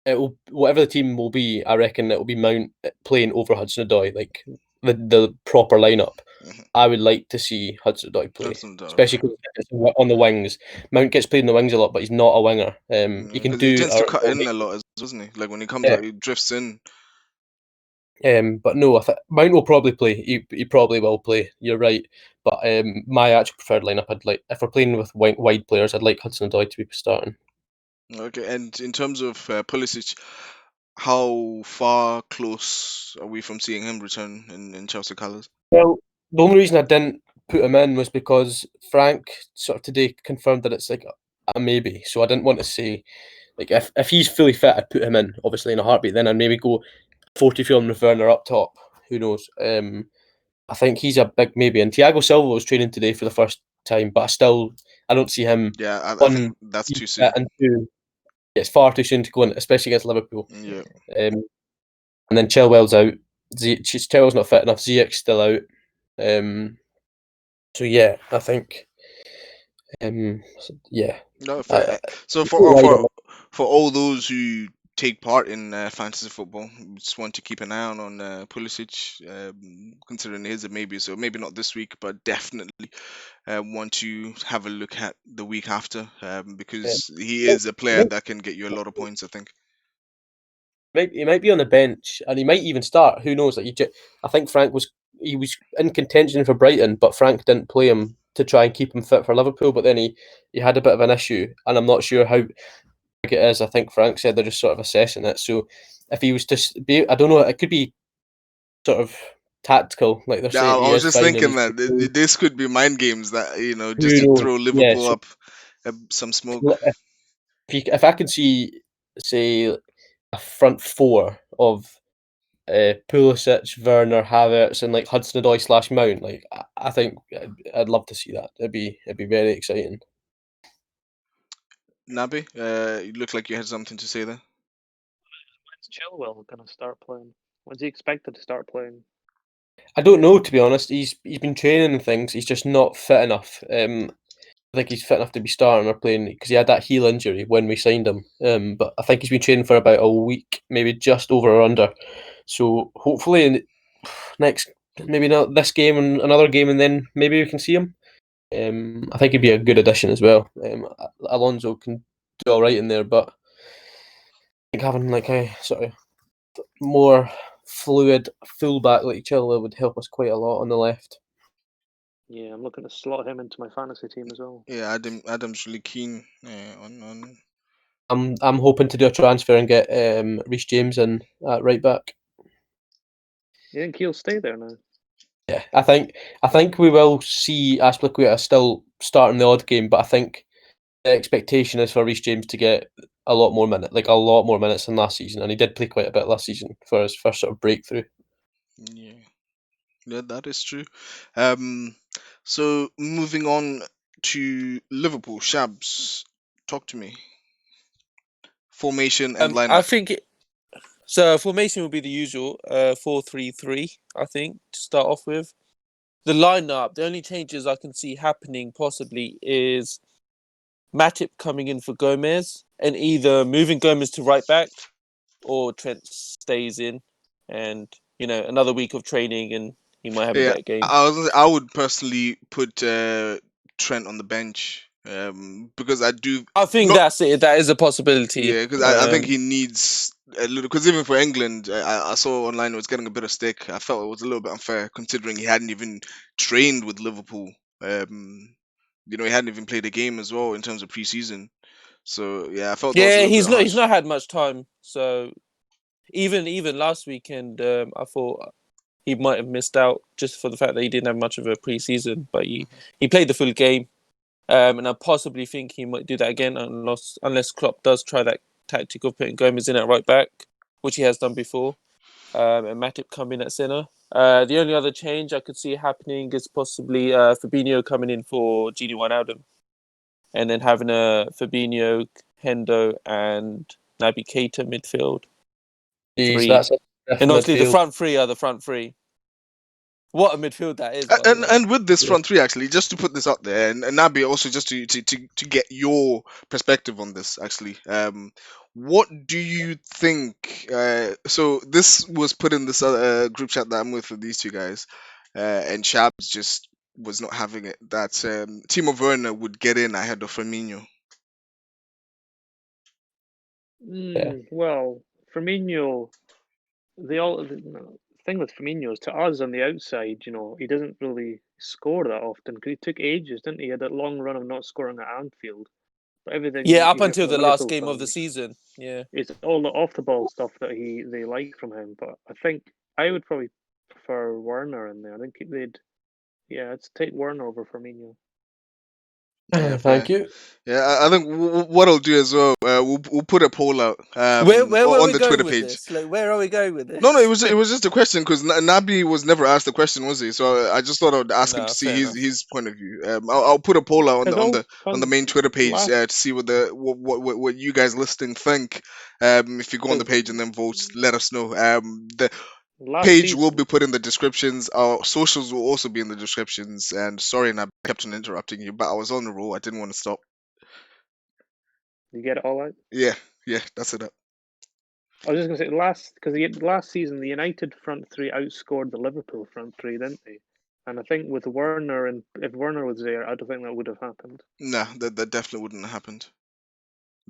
Speaker 4: it will whatever the team will be. I reckon it will be Mount playing over Hudson Odoi, like the proper lineup.
Speaker 1: Mhm.
Speaker 4: I would like to see Hudson Odoi play,
Speaker 1: Hudson Odoi,
Speaker 4: especially
Speaker 1: okay.
Speaker 4: because on the wings. Mount gets played in the wings a lot, but he's not a winger. He can
Speaker 1: Because he
Speaker 4: do
Speaker 1: tends to cut in a lot, doesn't he? Like when he comes
Speaker 4: yeah.
Speaker 1: out, he drifts in.
Speaker 4: But no, Mount will probably play. He probably will play. You're right. But my actual preferred lineup, I'd like if we're playing with wide players, I'd like Hudson Odoi to be starting.
Speaker 1: Okay, and in terms of Pulisic, how far close are we from seeing him return in Chelsea colours?
Speaker 4: Well, the only reason I didn't put him in was because Frank sort of today confirmed that it's like a maybe. So I didn't want to say like if he's fully fit, I'd put him in, obviously in a heartbeat. Then I'd maybe go 40 film with Werner up top. Who knows? I think he's a big maybe. And Thiago Silva was training today for the first time, but I don't see him
Speaker 1: Yeah, I
Speaker 4: one
Speaker 1: think that's
Speaker 4: being
Speaker 1: too
Speaker 4: fit
Speaker 1: soon.
Speaker 4: and two. It's far too soon to go in, especially against Liverpool.
Speaker 1: Yeah.
Speaker 4: Um, and then Chilwell's out. Chilwell's not fit enough. Ziyech's still out. Um, so yeah, I think yeah.
Speaker 1: No, fair.
Speaker 4: I,
Speaker 1: So
Speaker 4: go wide on
Speaker 1: for all those who take part in fantasy football, just want to keep an eye on Pulisic, considering it is a maybe. So maybe not this week, but definitely want to have a look at the week after,
Speaker 4: it.
Speaker 1: because he is a player that can get you a lot of points, I think.
Speaker 4: He might be on the bench and he might even start. Who knows? Like I think Frank was in contention for Brighton, but Frank didn't play him to try and keep him fit for Liverpool. But then he had a bit of an issue, and I'm not sure how big it is. I think Frank said they're just sort of assessing it. So if he was to be, I don't know, it could be sort of tactical, like they're
Speaker 1: Yeah,
Speaker 4: saying he
Speaker 1: I was
Speaker 4: is
Speaker 1: just
Speaker 4: fine and
Speaker 1: thinking
Speaker 4: he's
Speaker 1: that this could be mind games that just
Speaker 4: who
Speaker 1: to
Speaker 4: knows?
Speaker 1: throw
Speaker 4: Yeah.
Speaker 1: Liverpool
Speaker 4: So
Speaker 1: up some smoke.
Speaker 4: if I can see say a front four of Pulisic, Werner, Havertz, and like Hudson Odoi slash Mount. Like I think I'd love to see that. It'd be very exciting.
Speaker 1: Nabi, you look like you had something to say there.
Speaker 3: When's Chilwell going to start playing? When's he expected to start playing?
Speaker 4: I don't know, to be honest. He's been training and things. He's just not fit enough. I think he's fit enough to be starting or playing because he had that heel injury when we signed him. But I think he's been training for about a week, maybe just over or under. So hopefully next, maybe not this game and another game, and then maybe we can see him. I think he'd be a good addition as well. Alonso can do all right in there, but I think having like a sort of more fluid fullback like Chilwell would help us quite a lot on the left.
Speaker 3: Yeah, I'm looking to slot him into my fantasy team as well.
Speaker 1: Yeah, Adam's really keen on.
Speaker 4: I'm hoping to do a transfer and get Reece James in at right back.
Speaker 3: You think he'll stay there now?
Speaker 4: Yeah, I think we will see Aspilicueta still starting the odd game, but I think the expectation is for Reece James to get a lot more minutes than last season, and he did play quite a bit last season for his first sort of breakthrough.
Speaker 1: Yeah, yeah, that is true. Um, so moving on to Liverpool, Shabs, talk to me. Formation and
Speaker 2: I
Speaker 1: lineup.
Speaker 2: think so. Formation will be the usual 4-3-3. I think to start off with. The lineup. The only changes I can see happening possibly is Matip coming in for Gomez and either moving Gomez to right back or Trent stays in, and another week of training and he might have a
Speaker 1: Yeah,
Speaker 2: better game.
Speaker 1: I would personally put Trent on the bench because I do
Speaker 2: I think
Speaker 1: not.
Speaker 2: that's it. That is a possibility.
Speaker 1: Yeah, because I think he needs a little. Because even for England, I saw online it was getting a bit of stick. I felt it was a little bit unfair considering he hadn't even trained with Liverpool. He hadn't even played a game as well in terms of preseason. So yeah, I felt that was a
Speaker 2: Yeah,
Speaker 1: little bit
Speaker 2: he's
Speaker 1: harsh.
Speaker 2: not had much time. So even last weekend, I thought he might have missed out just for the fact that he didn't have much of a preseason. But he played the full game. And I possibly think he might do that again unless Klopp does try that tactic of putting Gomez in at right back, which he has done before, and Matip come in at centre. The only other change I could see happening is possibly Fabinho coming in for Gini Wijnaldum, and then having a Fabinho, Hendo, and Naby Keita midfield
Speaker 4: Jeez,
Speaker 2: three,
Speaker 4: that's a stiff
Speaker 2: and obviously the
Speaker 4: midfield.
Speaker 2: front three are the front three. What a midfield that is, by the
Speaker 1: And
Speaker 2: way.
Speaker 1: and with this
Speaker 4: Yeah.
Speaker 1: front three, actually, just to put this out there, and Nabi, also just to get your perspective on this, actually, what do you think? So this was put in this group chat that I'm with these two guys, and Shabs just was not having it. That Timo Werner would get in ahead of Firmino.
Speaker 4: Yeah.
Speaker 3: Well, Firmino, the thing with Firmino is to us on the outside, he doesn't really score that often because he took ages, didn't he? He had that long run of not scoring at Anfield. But everything
Speaker 2: Yeah, up
Speaker 3: you hear
Speaker 2: until
Speaker 3: from the
Speaker 2: the last
Speaker 3: Liverpool
Speaker 2: game of the
Speaker 3: fans
Speaker 2: season. Yeah.
Speaker 3: is all the off the ball stuff that they like from him. But I think I would probably prefer Werner in there. I think let's take Werner over Firmino.
Speaker 1: Yeah,
Speaker 4: Thank
Speaker 1: fair.
Speaker 4: you.
Speaker 1: Yeah, I think what I'll do as well, we'll put a poll out
Speaker 2: Where were
Speaker 1: on
Speaker 2: we
Speaker 1: the
Speaker 2: going
Speaker 1: Twitter
Speaker 2: with
Speaker 1: page.
Speaker 2: this? Like, where are we going with
Speaker 1: No,
Speaker 2: this?
Speaker 1: it was just a question because Nabi was never asked the question, was he? So I just thought I would ask him to
Speaker 2: No,
Speaker 1: see
Speaker 2: fair enough.
Speaker 1: his point of view. I'll put a poll out
Speaker 3: Because
Speaker 1: on the main Twitter page
Speaker 3: last
Speaker 1: to see what you guys listening think. If you go on the
Speaker 3: because
Speaker 1: page and then vote, let us know. The
Speaker 3: last
Speaker 1: page will be
Speaker 3: season
Speaker 1: put in the descriptions. Our socials will also be in the descriptions. And sorry, Nabi, I kept on interrupting you, but I was on the roll. I didn't want to stop.
Speaker 3: you get it all out.
Speaker 1: Yeah, yeah, that's it.
Speaker 3: I was just going to say last season the United front three outscored the Liverpool front three, didn't they? And I think with Werner and if Werner was there, I don't think that would have happened.
Speaker 1: Nah, that definitely wouldn't have happened.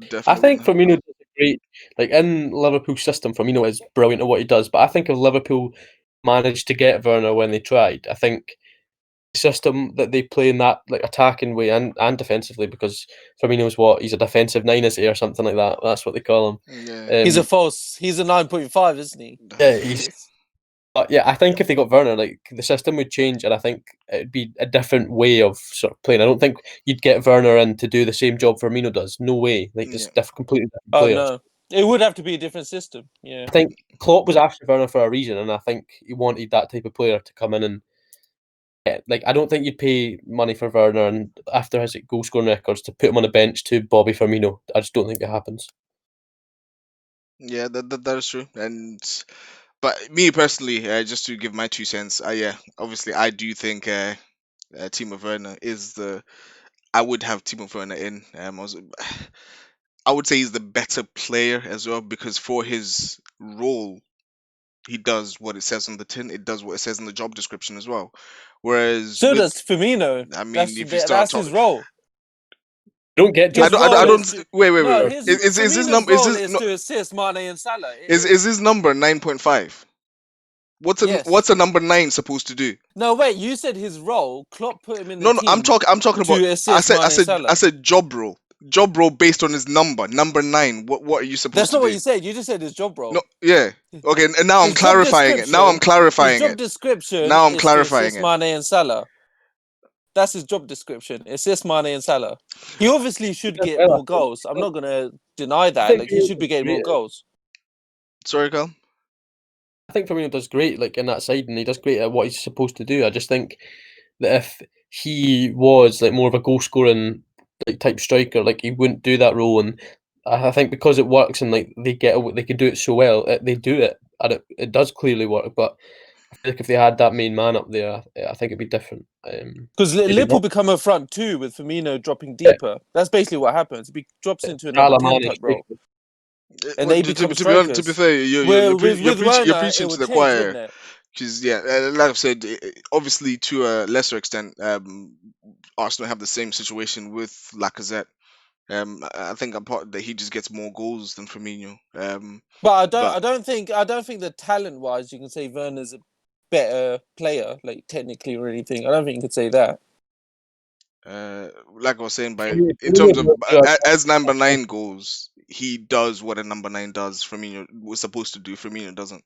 Speaker 4: I
Speaker 1: Definitely wouldn't
Speaker 4: think
Speaker 1: have.
Speaker 4: Firmino does a great, like in Liverpool's system. Firmino is brilliant at what he does, but I think if Liverpool managed to get Werner when they tried, I think the system that they play in that like attacking way and defensively, because Firmino's he's a defensive nine, is he, or something like that. That's what they call him.
Speaker 1: Yeah.
Speaker 2: He's a 9.5, isn't he?
Speaker 4: Yeah, he's. But yeah, I think if they got Werner, like the system would change, and I think it'd be a different way of sort of playing. I don't think you'd get Werner in to do the same job Firmino does. No way. Like
Speaker 1: Yeah.
Speaker 4: just completely different
Speaker 2: Oh
Speaker 4: players.
Speaker 2: no, it would have to be a different system. Yeah.
Speaker 4: I think Klopp was after Werner for a reason, and I think he wanted that type of player to come in and like. I don't think you'd pay money for Werner and after his goal scoring records to put him on the bench to Bobby Firmino. I just don't think it happens.
Speaker 1: Yeah, that is true. But me personally, just to give my 2 cents, yeah, obviously I do think Timo Werner is the. I would have Timo Werner in. I would say he's the better player as well because for his role, he does what it says on the tin. It does what it says in the job description as well. Whereas
Speaker 2: So
Speaker 1: with,
Speaker 2: does Firmino.
Speaker 1: I mean, if you start
Speaker 2: That's his
Speaker 1: talking,
Speaker 2: role.
Speaker 4: You don't get
Speaker 1: I
Speaker 4: job
Speaker 2: His
Speaker 1: don't, I
Speaker 2: role
Speaker 1: don't.
Speaker 2: is
Speaker 4: descriptions.
Speaker 2: to
Speaker 1: Wait.
Speaker 2: no.
Speaker 4: Or
Speaker 2: His
Speaker 1: Is his
Speaker 2: Firmino's
Speaker 1: number? Is
Speaker 2: role
Speaker 1: this
Speaker 2: is
Speaker 1: no?
Speaker 2: to assist Mane and Salah.
Speaker 1: Is his number 9.5?
Speaker 2: Yes.
Speaker 1: What's a number 9 supposed to do?
Speaker 2: No, wait. You said his role. Klopp put him in the
Speaker 1: No,
Speaker 2: team
Speaker 1: I'm talking about.
Speaker 2: to
Speaker 1: I
Speaker 2: assist
Speaker 1: said
Speaker 2: Mane and Salah.
Speaker 1: job role. job role based on his number 9. What are you supposed
Speaker 2: That's
Speaker 1: to
Speaker 2: not what
Speaker 1: do?
Speaker 2: you said. You just said his job role.
Speaker 1: No, yeah. Okay, and now I'm
Speaker 2: His job
Speaker 1: clarifying it. Now I'm
Speaker 2: description. His
Speaker 1: clarifying
Speaker 2: job
Speaker 1: it.
Speaker 2: description
Speaker 1: Now I'm
Speaker 2: is to
Speaker 1: clarifying
Speaker 2: assist
Speaker 1: it.
Speaker 2: Mane and Salah. That's his job description. Assist Mane and Salah. He obviously should get
Speaker 4: Well,
Speaker 2: more goals. I'm not gonna deny
Speaker 4: I
Speaker 2: that.
Speaker 4: think
Speaker 2: Like he should be getting more
Speaker 4: great.
Speaker 2: goals.
Speaker 1: Sorry, Carl.
Speaker 4: I think Firmino does great, like in that side, and he does great at what he's supposed to do. I just think that if he was like more of a goal scoring like type striker, like he wouldn't do that role. And I think because it works and like they can do it so well, they do it, and it does clearly work. But I feel like if they had that main man up there, I think it'd be different.
Speaker 2: Because
Speaker 4: Maybe
Speaker 2: Liverpool
Speaker 4: not.
Speaker 2: become a front two with Firmino dropping
Speaker 4: Yeah,
Speaker 2: deeper. That's basically what happens. He drops into a number
Speaker 4: Salah,
Speaker 2: 10
Speaker 4: Mane,
Speaker 2: type role, and
Speaker 1: Well,
Speaker 2: they become
Speaker 1: to be
Speaker 2: strikers.
Speaker 1: fair,
Speaker 2: With
Speaker 1: you're
Speaker 2: Werner, it
Speaker 1: preaching to
Speaker 2: would
Speaker 1: the
Speaker 2: change,
Speaker 1: choir.
Speaker 2: wouldn't it?
Speaker 1: Because yeah, like I've said, obviously to a lesser extent, Arsenal have the same situation with Lacazette. I think I'm part that he just gets more goals than Firmino.
Speaker 2: But
Speaker 1: But
Speaker 2: I don't think that talent wise you can say Werner's a better player, like technically or anything. I don't think you could say that.
Speaker 1: like I was saying, by in terms of
Speaker 4: Firmino does
Speaker 1: as number 9 goes, he does what a number 9 does. Firmino was supposed to do. Firmino doesn't.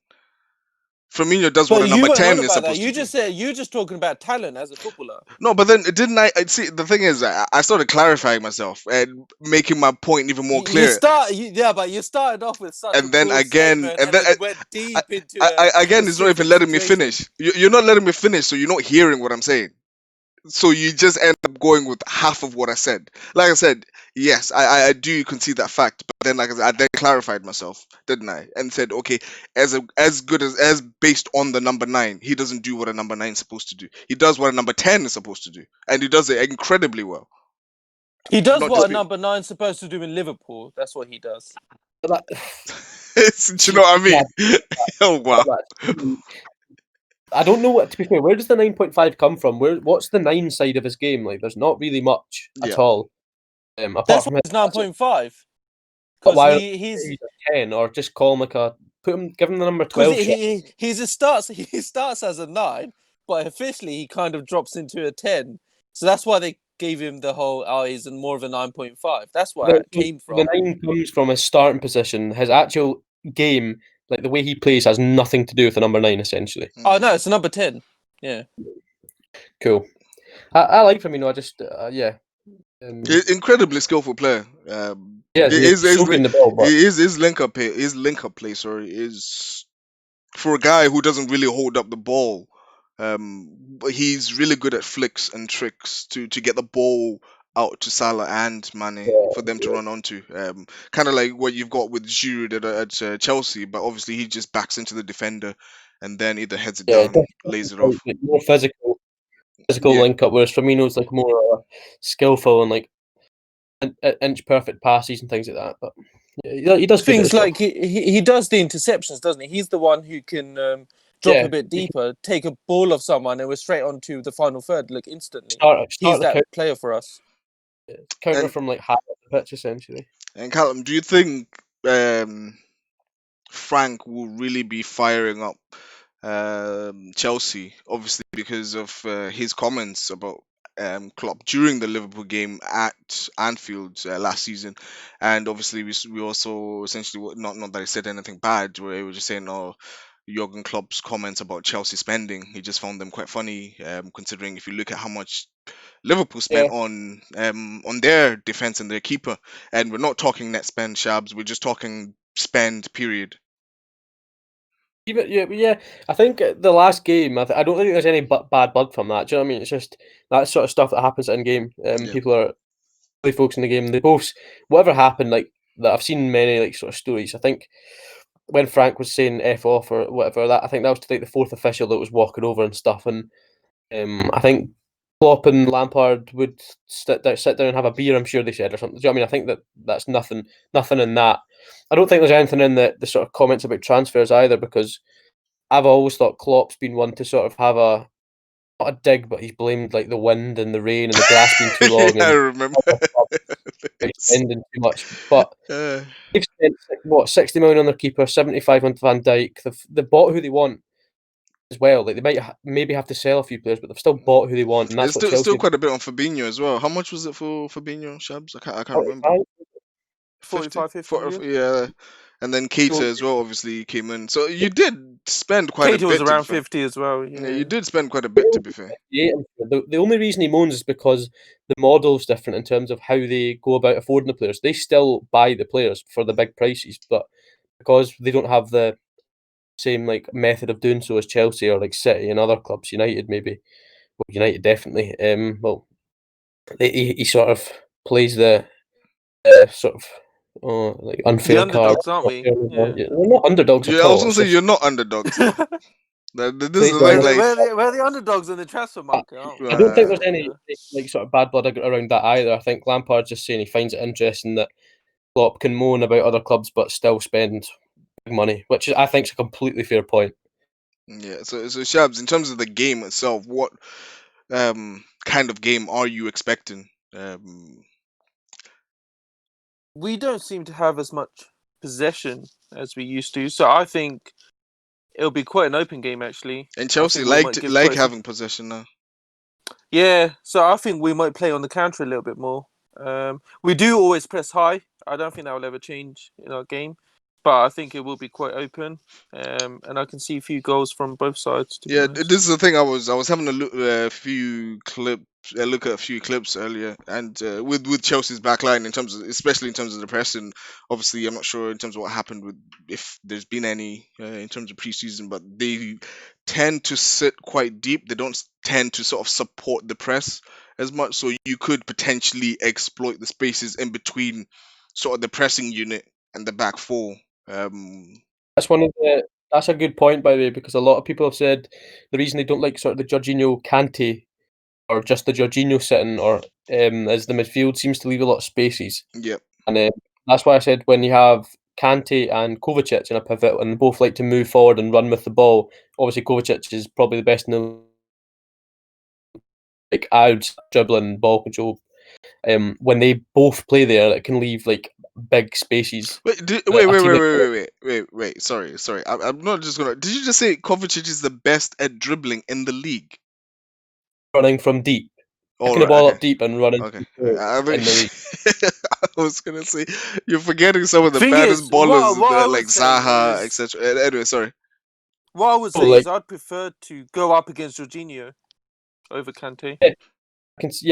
Speaker 1: Firmino does what
Speaker 2: But
Speaker 1: a
Speaker 2: you
Speaker 1: number
Speaker 2: went
Speaker 1: 10
Speaker 2: on
Speaker 1: is
Speaker 2: about that.
Speaker 1: supposed to
Speaker 2: You
Speaker 1: do.
Speaker 2: just said you just talking about talent as a footballer.
Speaker 1: No, but then didn't I see? The thing is, I started clarifying myself and making my point even more clear.
Speaker 2: But you started off with such a
Speaker 1: And then
Speaker 2: broad
Speaker 1: again,
Speaker 2: statement,
Speaker 1: and
Speaker 2: and
Speaker 1: then
Speaker 2: then you went deep into a
Speaker 1: again, it's not even
Speaker 2: specific
Speaker 1: letting me
Speaker 2: situation.
Speaker 1: finish. You're not letting me finish, so you're not hearing what I'm saying. So you just end up going with half of what I said. Like I said, yes, I do concede that fact, but then like I said, I then clarified myself, didn't I? And said, okay, as good as based on the number 9, he doesn't do what a number 9 is supposed to do. He does what a number 10 is supposed to do, and he does it incredibly well.
Speaker 2: He does
Speaker 1: Not
Speaker 2: what
Speaker 1: just
Speaker 2: a number 9's supposed to do in Liverpool. That's what he does.
Speaker 4: that.
Speaker 1: do you know what I
Speaker 4: Yeah,
Speaker 1: mean? Oh wow.
Speaker 4: I don't know what to be fair. Where does the 9.5 come from? What's the 9 side of his game? Like, there's not really much
Speaker 1: Yeah.
Speaker 4: at all. Apart
Speaker 2: That's
Speaker 4: from
Speaker 2: why
Speaker 4: his,
Speaker 2: he's 9.5.
Speaker 4: but
Speaker 2: Because
Speaker 4: why
Speaker 2: he's
Speaker 4: he's a 10 or just call him like give him the number
Speaker 2: because
Speaker 4: 12 shot.
Speaker 2: he starts as a 9, but officially he kind of drops into a 10. So that's why they gave him the whole he's more of a 9.5. That's where it came
Speaker 4: The
Speaker 2: from.
Speaker 4: 9 comes from his starting position. His actual game, like the way he plays, has nothing to do with the number 9. Essentially,
Speaker 2: Oh no, it's a number 10. Yeah.
Speaker 4: cool. I like Firmino. I just yeah.
Speaker 1: Incredibly skillful player.
Speaker 4: Yeah, he's
Speaker 1: His
Speaker 4: so good in the ball, but
Speaker 1: his link up play, sorry, is for a guy who doesn't really hold up the ball. But he's really good at flicks and tricks to get the ball out to Salah and Mane for them to run onto. Kind of like what you've got with Giroud at Chelsea, but obviously he just backs into the defender and then either heads it
Speaker 4: yeah,
Speaker 1: down, lays it
Speaker 4: definitely
Speaker 1: off.
Speaker 4: like, more physical
Speaker 1: Yeah,
Speaker 4: link up, whereas Firmino's like more skillful and like inch perfect passes and things like that. But yeah, he does good at his
Speaker 2: Things
Speaker 4: job.
Speaker 2: like he does the interceptions, doesn't he? He's the one who can drop
Speaker 4: Yeah,
Speaker 2: a bit
Speaker 4: he can
Speaker 2: deeper, take a ball off someone, and we're straight onto the final third, like instantly.
Speaker 4: start
Speaker 2: He's
Speaker 4: the
Speaker 2: that player for us.
Speaker 4: counter
Speaker 1: and
Speaker 4: from like half of the pitch essentially.
Speaker 1: Callum, do you think Frank will really be firing up Chelsea, obviously because of his comments about Klopp during the Liverpool game at Anfield last season, and obviously we also essentially not that he said anything bad, where he was just saying, "Oh, Jurgen Klopp's comments about Chelsea spending, he just found them quite funny, considering if you look at how much Liverpool
Speaker 4: Yeah,
Speaker 1: spent on their defense and their keeper, and we're not talking net spend, Shabs, we're just talking spend period."
Speaker 4: even yeah. I think the last game, I don't think there's any bad blood from that. Do you know what I mean? It's just that sort of stuff that happens in game.
Speaker 1: Yeah.
Speaker 4: People are really focusing the game. They both whatever happened like that. I've seen many like sort of stories. I think when Frank was saying "f off" or whatever, that I think that was like the fourth official that was walking over and stuff. And I think Klopp and Lampard would sit down and have a beer. I'm sure they said or something. Do you know what I mean? I think that's nothing in that. I don't think there's anything in the sort of comments about transfers either, because I've always thought Klopp's been one to sort of have not a dig, but he's blamed like the wind and the rain and the grass being too
Speaker 1: Yeah,
Speaker 4: long
Speaker 1: I
Speaker 4: and
Speaker 1: remember. Thanks.
Speaker 4: spending too much. But
Speaker 1: Uh,
Speaker 4: they've spent what 60 million on their keeper, 75 on Van Dijk. They've bought who they want. as well. Like they might maybe have to sell a few players, but they've still bought who they want, and
Speaker 1: There's
Speaker 4: that's what
Speaker 1: still
Speaker 4: Chelsea
Speaker 1: quite a bit on Fabinho as well. How much was it for Fabinho, Shabs? I can't remember.
Speaker 4: 45.
Speaker 1: 50?
Speaker 2: 50 million.
Speaker 1: Yeah. And then Keita
Speaker 4: So
Speaker 1: as well obviously came in. So you did spend quite a
Speaker 2: Keita was
Speaker 1: bit, to be
Speaker 2: around
Speaker 1: fair.
Speaker 2: 50 as well.
Speaker 1: Yeah,
Speaker 2: Yeah.
Speaker 1: you did spend quite a bit, to be fair.
Speaker 4: the only reason he moans is because the model's different in terms of how they go about affording the players. They still buy the players for the big prices, but because they don't have the same like method of doing so as Chelsea or like City and other clubs, United maybe, well, United definitely. Well, he sort of plays the sort of like
Speaker 2: The
Speaker 4: unfair card.
Speaker 2: underdogs, aren't we? Yeah.
Speaker 4: We're not underdogs
Speaker 1: Yeah,
Speaker 4: at
Speaker 1: I was
Speaker 4: all.
Speaker 1: gonna
Speaker 4: It's
Speaker 1: say
Speaker 4: just
Speaker 1: you're not underdogs though. This is
Speaker 4: plays
Speaker 1: the
Speaker 4: the
Speaker 1: thing,
Speaker 2: We're the,
Speaker 1: like,
Speaker 2: we're the, we're the underdogs in the transfer
Speaker 4: I
Speaker 2: market, aren't we?
Speaker 4: I don't think
Speaker 1: uh,
Speaker 4: there's any like sort of bad blood around that either. I think Lampard's just saying he finds it interesting that Klopp can moan about other clubs but still spend big money, which I think is a completely fair point.
Speaker 1: yeah. So Shabs, in terms of the game itself, what kind of game are you expecting?
Speaker 2: We don't seem to have as much possession as we used to, so I think it'll be quite an open game actually.
Speaker 1: And
Speaker 2: I
Speaker 1: Chelsea
Speaker 2: think we might give
Speaker 1: like
Speaker 2: quite some.
Speaker 1: having possession now.
Speaker 2: Yeah, so I think we might play on the counter a little bit more. We do always press high. I don't think that will ever change in our game, but I think it will be quite open. And I can see a few goals from both sides. To be
Speaker 1: Yeah,
Speaker 2: honest,
Speaker 1: this is the thing. I was having a look look at a few clips earlier, and with Chelsea's back line in terms of, especially in terms of the pressing. Obviously, I'm not sure in terms of what happened with, if there's been any in terms of preseason, but they tend to sit quite deep. They don't tend to sort of support the press as much, so you could potentially exploit the spaces in between sort of the pressing unit and the back four. Um,
Speaker 4: That's one of the. That's a good point, by the way, because a lot of people have said the reason they don't like sort of the Jorginho Kante or just the Jorginho sitting or is the midfield seems to leave a lot of spaces,
Speaker 1: yeah.
Speaker 4: and that's why I said when you have Kante and Kovacic in a pivot and they both like to move forward and run with the ball. Obviously, Kovacic is probably the best in the like out dribbling ball control. When they both play there, it can leave like big spaces
Speaker 1: Wait,
Speaker 4: that
Speaker 1: wait,
Speaker 4: a
Speaker 1: wait, wait,
Speaker 4: teammate
Speaker 1: wait, wait, wait. Sorry. I'm not just gonna. Did you just say Kovacic is the best at dribbling in the league?
Speaker 4: running from deep,
Speaker 1: All
Speaker 4: picking the
Speaker 1: right,
Speaker 4: ball
Speaker 1: okay,
Speaker 4: up deep and running
Speaker 1: okay. I
Speaker 4: in the
Speaker 1: think
Speaker 4: league.
Speaker 1: I was gonna say you're forgetting some of the
Speaker 2: thing
Speaker 1: baddest
Speaker 2: is, what
Speaker 1: ballers,
Speaker 2: what I
Speaker 1: like
Speaker 2: would say
Speaker 1: Zaha,
Speaker 2: is
Speaker 1: etc. Anyway, sorry.
Speaker 2: what I would
Speaker 4: So
Speaker 2: say is
Speaker 4: like,
Speaker 2: I'd prefer to go up against Jorginho over Kante.
Speaker 4: I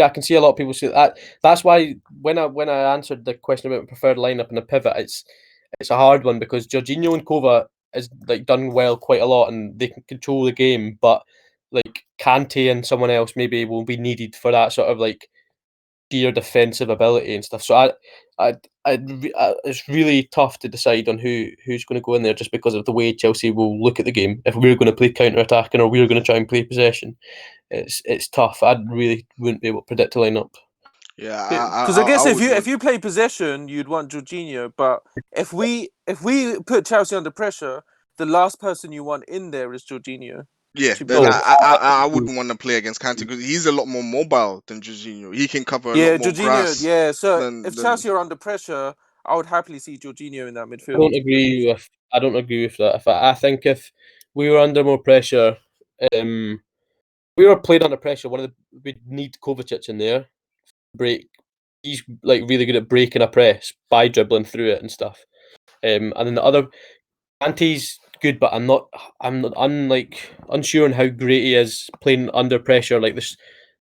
Speaker 4: can see a lot of people say that. That's why when I answered the question about preferred lineup and the pivot, it's a hard one because Jorginho and Kova has like done well quite a lot and they can control the game, but like Kante and someone else maybe will be needed for that sort of like sheer defensive ability and stuff. So it's really tough to decide on who's going to go in there just because of the way Chelsea will look at the game. If we're going to play counter attacking or we're going to try and play possession, it's tough. I really wouldn't be able to predict a lineup.
Speaker 1: Yeah,
Speaker 2: Because I
Speaker 1: I
Speaker 2: guess if
Speaker 1: would
Speaker 2: you
Speaker 1: want.
Speaker 2: if you play possession, you'd want Jorginho. But if we put Chelsea under pressure, the last person you want in there is Jorginho.
Speaker 1: Yeah,
Speaker 2: To be
Speaker 1: then
Speaker 4: No,
Speaker 2: honest,
Speaker 1: I wouldn't want to play against Kante because he's a lot more mobile than Jorginho. He can cover a lot
Speaker 2: yeah,
Speaker 1: more
Speaker 2: Jorginho.
Speaker 1: grass
Speaker 2: Yeah, so
Speaker 1: than
Speaker 2: if Chelsea are under pressure, I would happily see Jorginho in that
Speaker 4: I
Speaker 2: midfield.
Speaker 4: don't
Speaker 2: To be honest,
Speaker 4: agree with. I don't agree with that. If I think if we were under more pressure, we were played under pressure. We'd need Kovacic in there. Break. He's like really good at breaking a press by dribbling through it and stuff. And then the other Ante's good, but I'm like unsure on how great he is playing under pressure, like this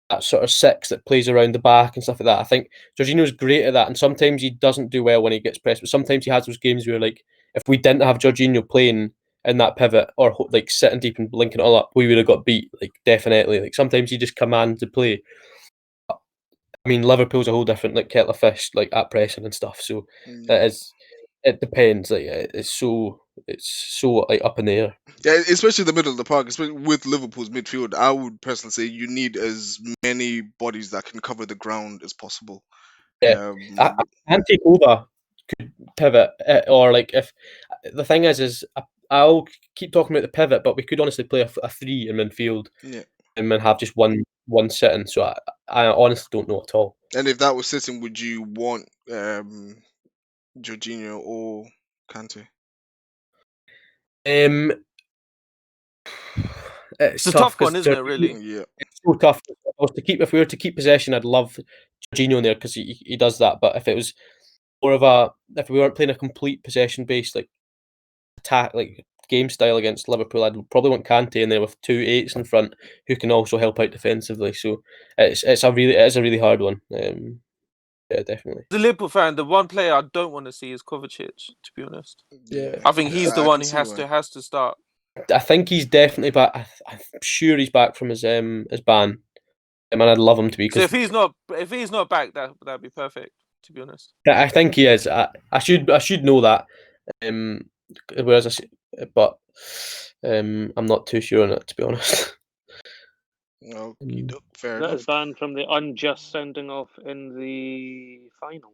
Speaker 4: that sort of six that plays around the back and stuff like that. I think Jorginho's great at that, and sometimes he doesn't do well when he gets pressed. But sometimes he has those games where, like, if we didn't have Jorginho playing in that pivot or like sitting deep and linking it all up, we would have got beat. Like definitely. Like sometimes he just commands the play. I mean, Liverpool's a whole different like kettle of fish, like at pressing and stuff. So
Speaker 1: yeah.
Speaker 4: it is. It depends. Like it's so like up in the air.
Speaker 1: Yeah, especially the middle of the park, especially with Liverpool's midfield. I would personally say you need as many bodies that can cover the ground as possible.
Speaker 4: Yeah, I can't take over pivot or like if the thing is I'll keep talking about the pivot, but we could honestly play a three in midfield
Speaker 1: Yeah,
Speaker 4: and then have just one sitting. So I honestly don't know at all.
Speaker 1: and if that was sitting, would you want Jorginho or Kante?
Speaker 4: Um,
Speaker 2: It's a tough one, isn't it?
Speaker 1: Yeah.
Speaker 2: Really.
Speaker 4: It's so tough. If we were to keep possession, I'd love Jorginho in there because he does that. But if it was more of if we weren't playing a complete possession based like attack like game style against Liverpool, I'd probably want Kante in there with 2 8s in front who can also help out defensively. So it is a really hard one. Yeah, definitely.
Speaker 2: The Liverpool fan, the one player I don't want to see is Kovacic. To be honest,
Speaker 1: Yeah.
Speaker 2: I think he's the
Speaker 1: I
Speaker 2: one
Speaker 1: can
Speaker 2: who
Speaker 1: see why.
Speaker 2: has to start.
Speaker 4: I think he's definitely back. I'm sure he's back from his ban. And I'd love him to be
Speaker 2: So
Speaker 4: because
Speaker 2: if he's not back, that'd be perfect. To be honest,
Speaker 4: I think he is. I should know that. Whereas but I'm not too sure on it to be honest.
Speaker 1: Fair
Speaker 3: That
Speaker 1: enough.
Speaker 3: is banned from the unjust sending off in the final.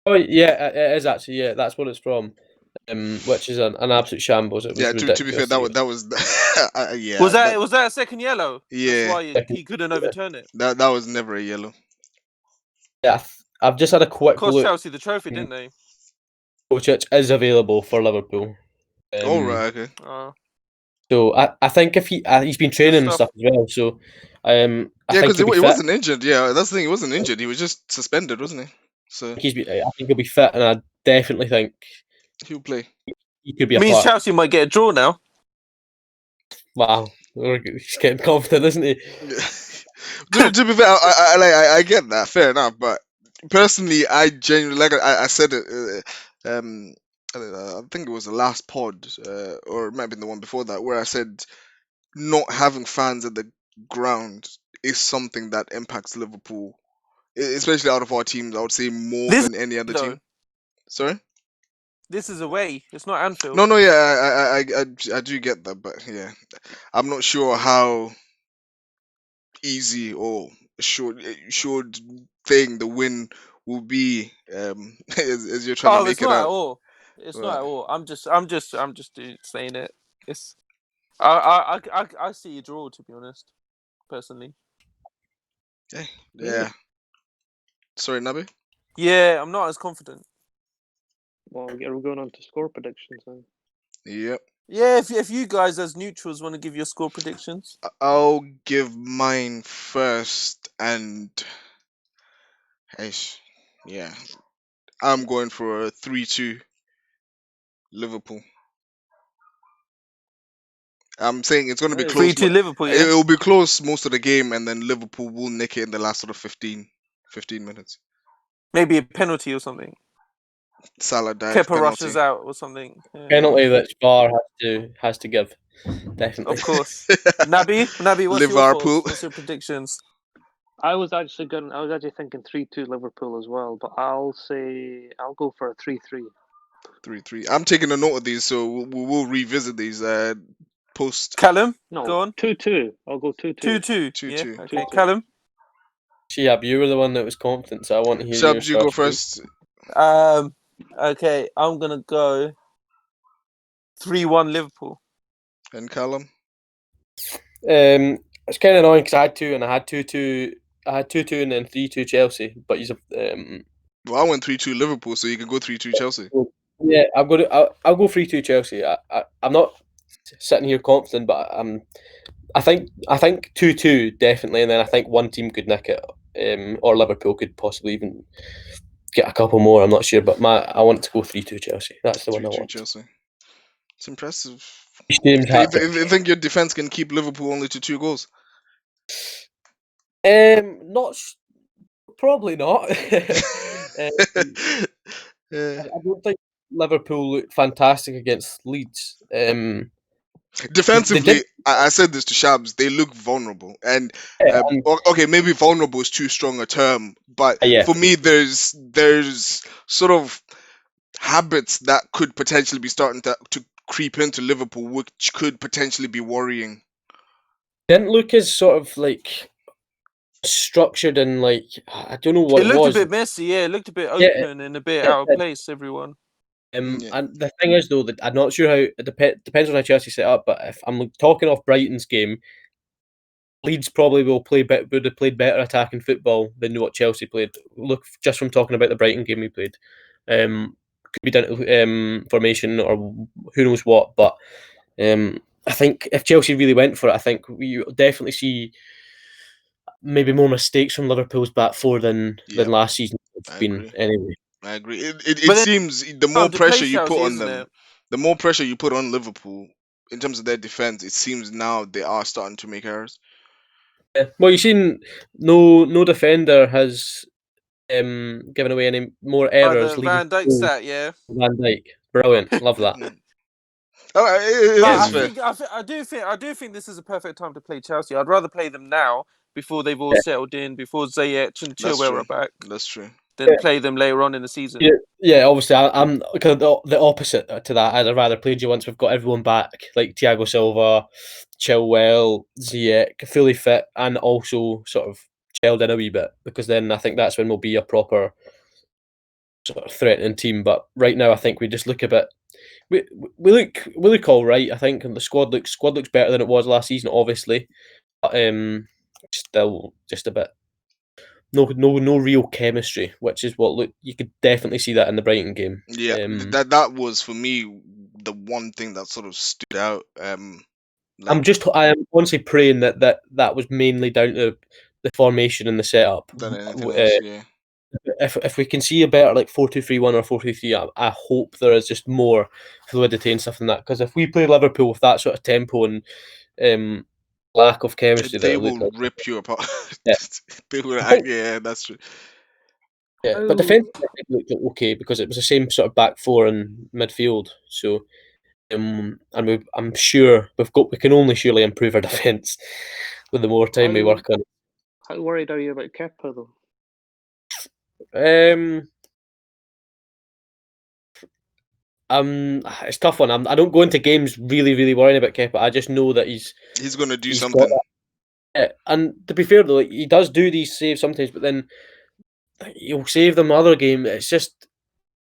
Speaker 4: Oh yeah, it is actually. Yeah, that's what it's from. Which is an absolute shambles. It was
Speaker 1: Yeah,
Speaker 4: ridiculous.
Speaker 1: to be fair, that was yeah.
Speaker 2: was that a second yellow? That's
Speaker 1: Yeah.
Speaker 2: why he couldn't overturn it.
Speaker 1: That was never a yellow.
Speaker 4: Yeah, I've just had a quick
Speaker 2: Cost
Speaker 4: look.
Speaker 2: Chelsea the trophy, didn't they?
Speaker 4: Kovacic is available for Liverpool.
Speaker 1: Oh right, okay.
Speaker 4: So I think if he's been training and
Speaker 2: stuff.
Speaker 4: stuff as well. So I
Speaker 1: Yeah,
Speaker 4: think
Speaker 1: because
Speaker 4: he'll be
Speaker 1: he
Speaker 4: fit.
Speaker 1: wasn't injured. Yeah, that's the thing. He wasn't injured. He was just suspended, wasn't he? So
Speaker 4: I think he'll be fit, and I definitely think
Speaker 1: he'll play.
Speaker 4: he could be a
Speaker 2: Means
Speaker 4: part.
Speaker 2: Chelsea might get a draw now.
Speaker 4: Wow, he's getting confident, isn't he?
Speaker 1: To be fair, I get that. Fair enough, but personally, I genuinely like I said it. I think it was the last pod, or it might have been the one before that, where I said not having fans at the ground is something that impacts Liverpool, especially out of our teams. I would say more
Speaker 2: This
Speaker 1: than any other
Speaker 2: though.
Speaker 1: team. Sorry.
Speaker 2: This is away. It's not Anfield.
Speaker 1: No, yeah, I do get that, but yeah, I'm not sure how easy or short thing the win will be as you're trying to
Speaker 2: Oh,
Speaker 1: make
Speaker 2: it's
Speaker 1: it
Speaker 2: not at
Speaker 1: out.
Speaker 2: all. It's not
Speaker 1: Right.
Speaker 2: at all. I'm just saying it. It's I see a draw, to be honest, personally.
Speaker 1: Yeah. Sorry, Nabi.
Speaker 2: Yeah, I'm not as confident.
Speaker 3: Well, we're going on to score predictions then.
Speaker 1: Yep.
Speaker 2: Yeah, if you guys as neutrals want to give your score predictions,
Speaker 1: I'll give mine first, and yeah, I'm going for a 3-2 Liverpool. I'm saying it's going to be close.
Speaker 2: 3-2 Liverpool. Yeah,
Speaker 1: It will be close most of the game, and then Liverpool will nick it in the last sort of 15 minutes.
Speaker 2: maybe a penalty or something.
Speaker 1: Salah dive
Speaker 2: Kepa rushes
Speaker 1: penalty.
Speaker 2: out or something. Yeah.
Speaker 4: Penalty that VAR has to give, definitely.
Speaker 2: Of course. Nabi, what's your
Speaker 1: Liverpool.
Speaker 2: thoughts? What's your predictions?
Speaker 3: I was actually thinking 3-2 Liverpool as well, but I'll go for a 3-3.
Speaker 1: 3-3. I'm taking a note of these, so we'll revisit these post.
Speaker 2: Callum,
Speaker 3: No,
Speaker 2: go on.
Speaker 3: 2-2. I'll go 2-2.
Speaker 2: 2-2. Yeah.
Speaker 1: 2-2.
Speaker 2: Okay.
Speaker 3: 2-2.
Speaker 2: Callum.
Speaker 4: Shihab, you were the one that was confident, so I want to hear
Speaker 1: Shab,
Speaker 4: yours
Speaker 1: you go
Speaker 4: first.
Speaker 1: first.
Speaker 2: Okay, I'm gonna go 3-1 Liverpool.
Speaker 1: And Callum.
Speaker 4: It's kind of annoying because I had 2 and I had 2-2. I had 2-2 and then 3-2 Chelsea, but
Speaker 1: Well, I went 3-2 Liverpool, so you can go 3-2 Chelsea.
Speaker 4: yeah, I'll go 3-2 Chelsea. I'm not sitting here confident, but I think 2-2 definitely, and then I think one team could nick it, or Liverpool could possibly even get a couple more. I'm not sure, but I want to go 3-2 Chelsea. That's the one I
Speaker 1: 3-2
Speaker 4: want.
Speaker 1: Chelsea. It's impressive.
Speaker 4: James
Speaker 1: You think your defense can keep Liverpool only to 2 goals?
Speaker 4: Not probably not.
Speaker 1: Yeah.
Speaker 4: I don't think Liverpool looked fantastic against Leeds.
Speaker 1: Defensively,
Speaker 4: did-
Speaker 1: I said this to Shabs. They look vulnerable, and okay, maybe vulnerable is too strong a term, but
Speaker 4: Yeah.
Speaker 1: for me, there's sort of habits that could potentially be starting to creep into Liverpool, which could potentially be worrying.
Speaker 4: Didn't look as sort of like structured and like I don't know what
Speaker 2: It
Speaker 4: it
Speaker 2: looked
Speaker 4: was.
Speaker 2: a bit messy. Yeah, it looked a bit
Speaker 4: Yeah,
Speaker 2: open and a bit out of place. Everyone.
Speaker 1: Yeah.
Speaker 4: And the thing is though that I'm not sure how it depends on how Chelsea set up. But if I'm talking off Brighton's game, Leeds probably would have played better attacking football than what Chelsea played. Look, just from talking about the Brighton game we played, could be down to formation or who knows what. But I think if Chelsea really went for it, I think we definitely see maybe more mistakes from Liverpool's back four than
Speaker 1: Yeah,
Speaker 4: last season
Speaker 1: I
Speaker 4: have been
Speaker 1: agree.
Speaker 4: anyway.
Speaker 1: I agree. It
Speaker 2: But then
Speaker 1: seems the more
Speaker 2: time to play
Speaker 1: pressure you put
Speaker 2: Chelsea,
Speaker 1: on
Speaker 2: isn't
Speaker 1: them,
Speaker 2: it?
Speaker 1: the more pressure you put on Liverpool in terms of their defense. It seems now they are starting to make errors.
Speaker 4: Yeah. Well, you've seen no defender has given away any more
Speaker 2: By
Speaker 4: errors
Speaker 2: the
Speaker 4: leading
Speaker 2: Van Dijk
Speaker 4: to
Speaker 2: stat, yeah.
Speaker 4: Van Dijk. Brilliant, love that.
Speaker 1: Mm. It
Speaker 2: But
Speaker 1: is
Speaker 2: I
Speaker 4: Um,
Speaker 1: fair.
Speaker 2: think I do think this is a perfect time to play Chelsea. I'd rather play them now before they've all
Speaker 4: yeah,
Speaker 2: settled in, before Ziyech and
Speaker 1: That's
Speaker 2: Chilwell
Speaker 1: true.
Speaker 2: are back,
Speaker 1: That's true.
Speaker 2: than play them later on in the season.
Speaker 4: yeah, yeah. Obviously, I'm kind of the opposite to that. I'd rather play you once we've got everyone back, like Thiago Silva, Chilwell, Ziyech, fully fit, and also sort of gelled in a wee bit, because then I think that's when we'll be a proper sort of threatening team. But right now, I think we just look a bit. We look all right. I think, and the squad looks better than it was last season, obviously. But still just a bit no real chemistry, which is what look you could definitely see that in the Brighton game.
Speaker 1: Yeah, that was for me the one thing that sort of stood out. Like
Speaker 4: I am honestly praying that was mainly down to the formation and the setup.
Speaker 1: than anything else. Yeah.
Speaker 4: If we can see a better like 4-2-3-1 or 4-3-3, I hope there is just more fluidity and stuff in that. Because if we play Liverpool with that sort of tempo and um, lack of chemistry, that
Speaker 1: They
Speaker 4: it look
Speaker 1: will
Speaker 4: like
Speaker 1: rip you apart.
Speaker 4: yeah.
Speaker 1: They will.
Speaker 4: I think
Speaker 1: Yeah, that's true.
Speaker 4: yeah, but
Speaker 3: How
Speaker 4: defensively I think it looked okay because it was the same sort of back four in midfield. So and I'm sure we can only surely improve our defence with the more time we
Speaker 3: how
Speaker 4: work on it.
Speaker 3: how worried are you about Kepa though?
Speaker 4: Um, it's a tough one. I don't go into games really worrying about Kepa. I just know that
Speaker 1: He's gonna do
Speaker 4: he's got
Speaker 1: something.
Speaker 4: that. And to be fair though, like, he does do these saves sometimes, but then he'll save them other game. It's just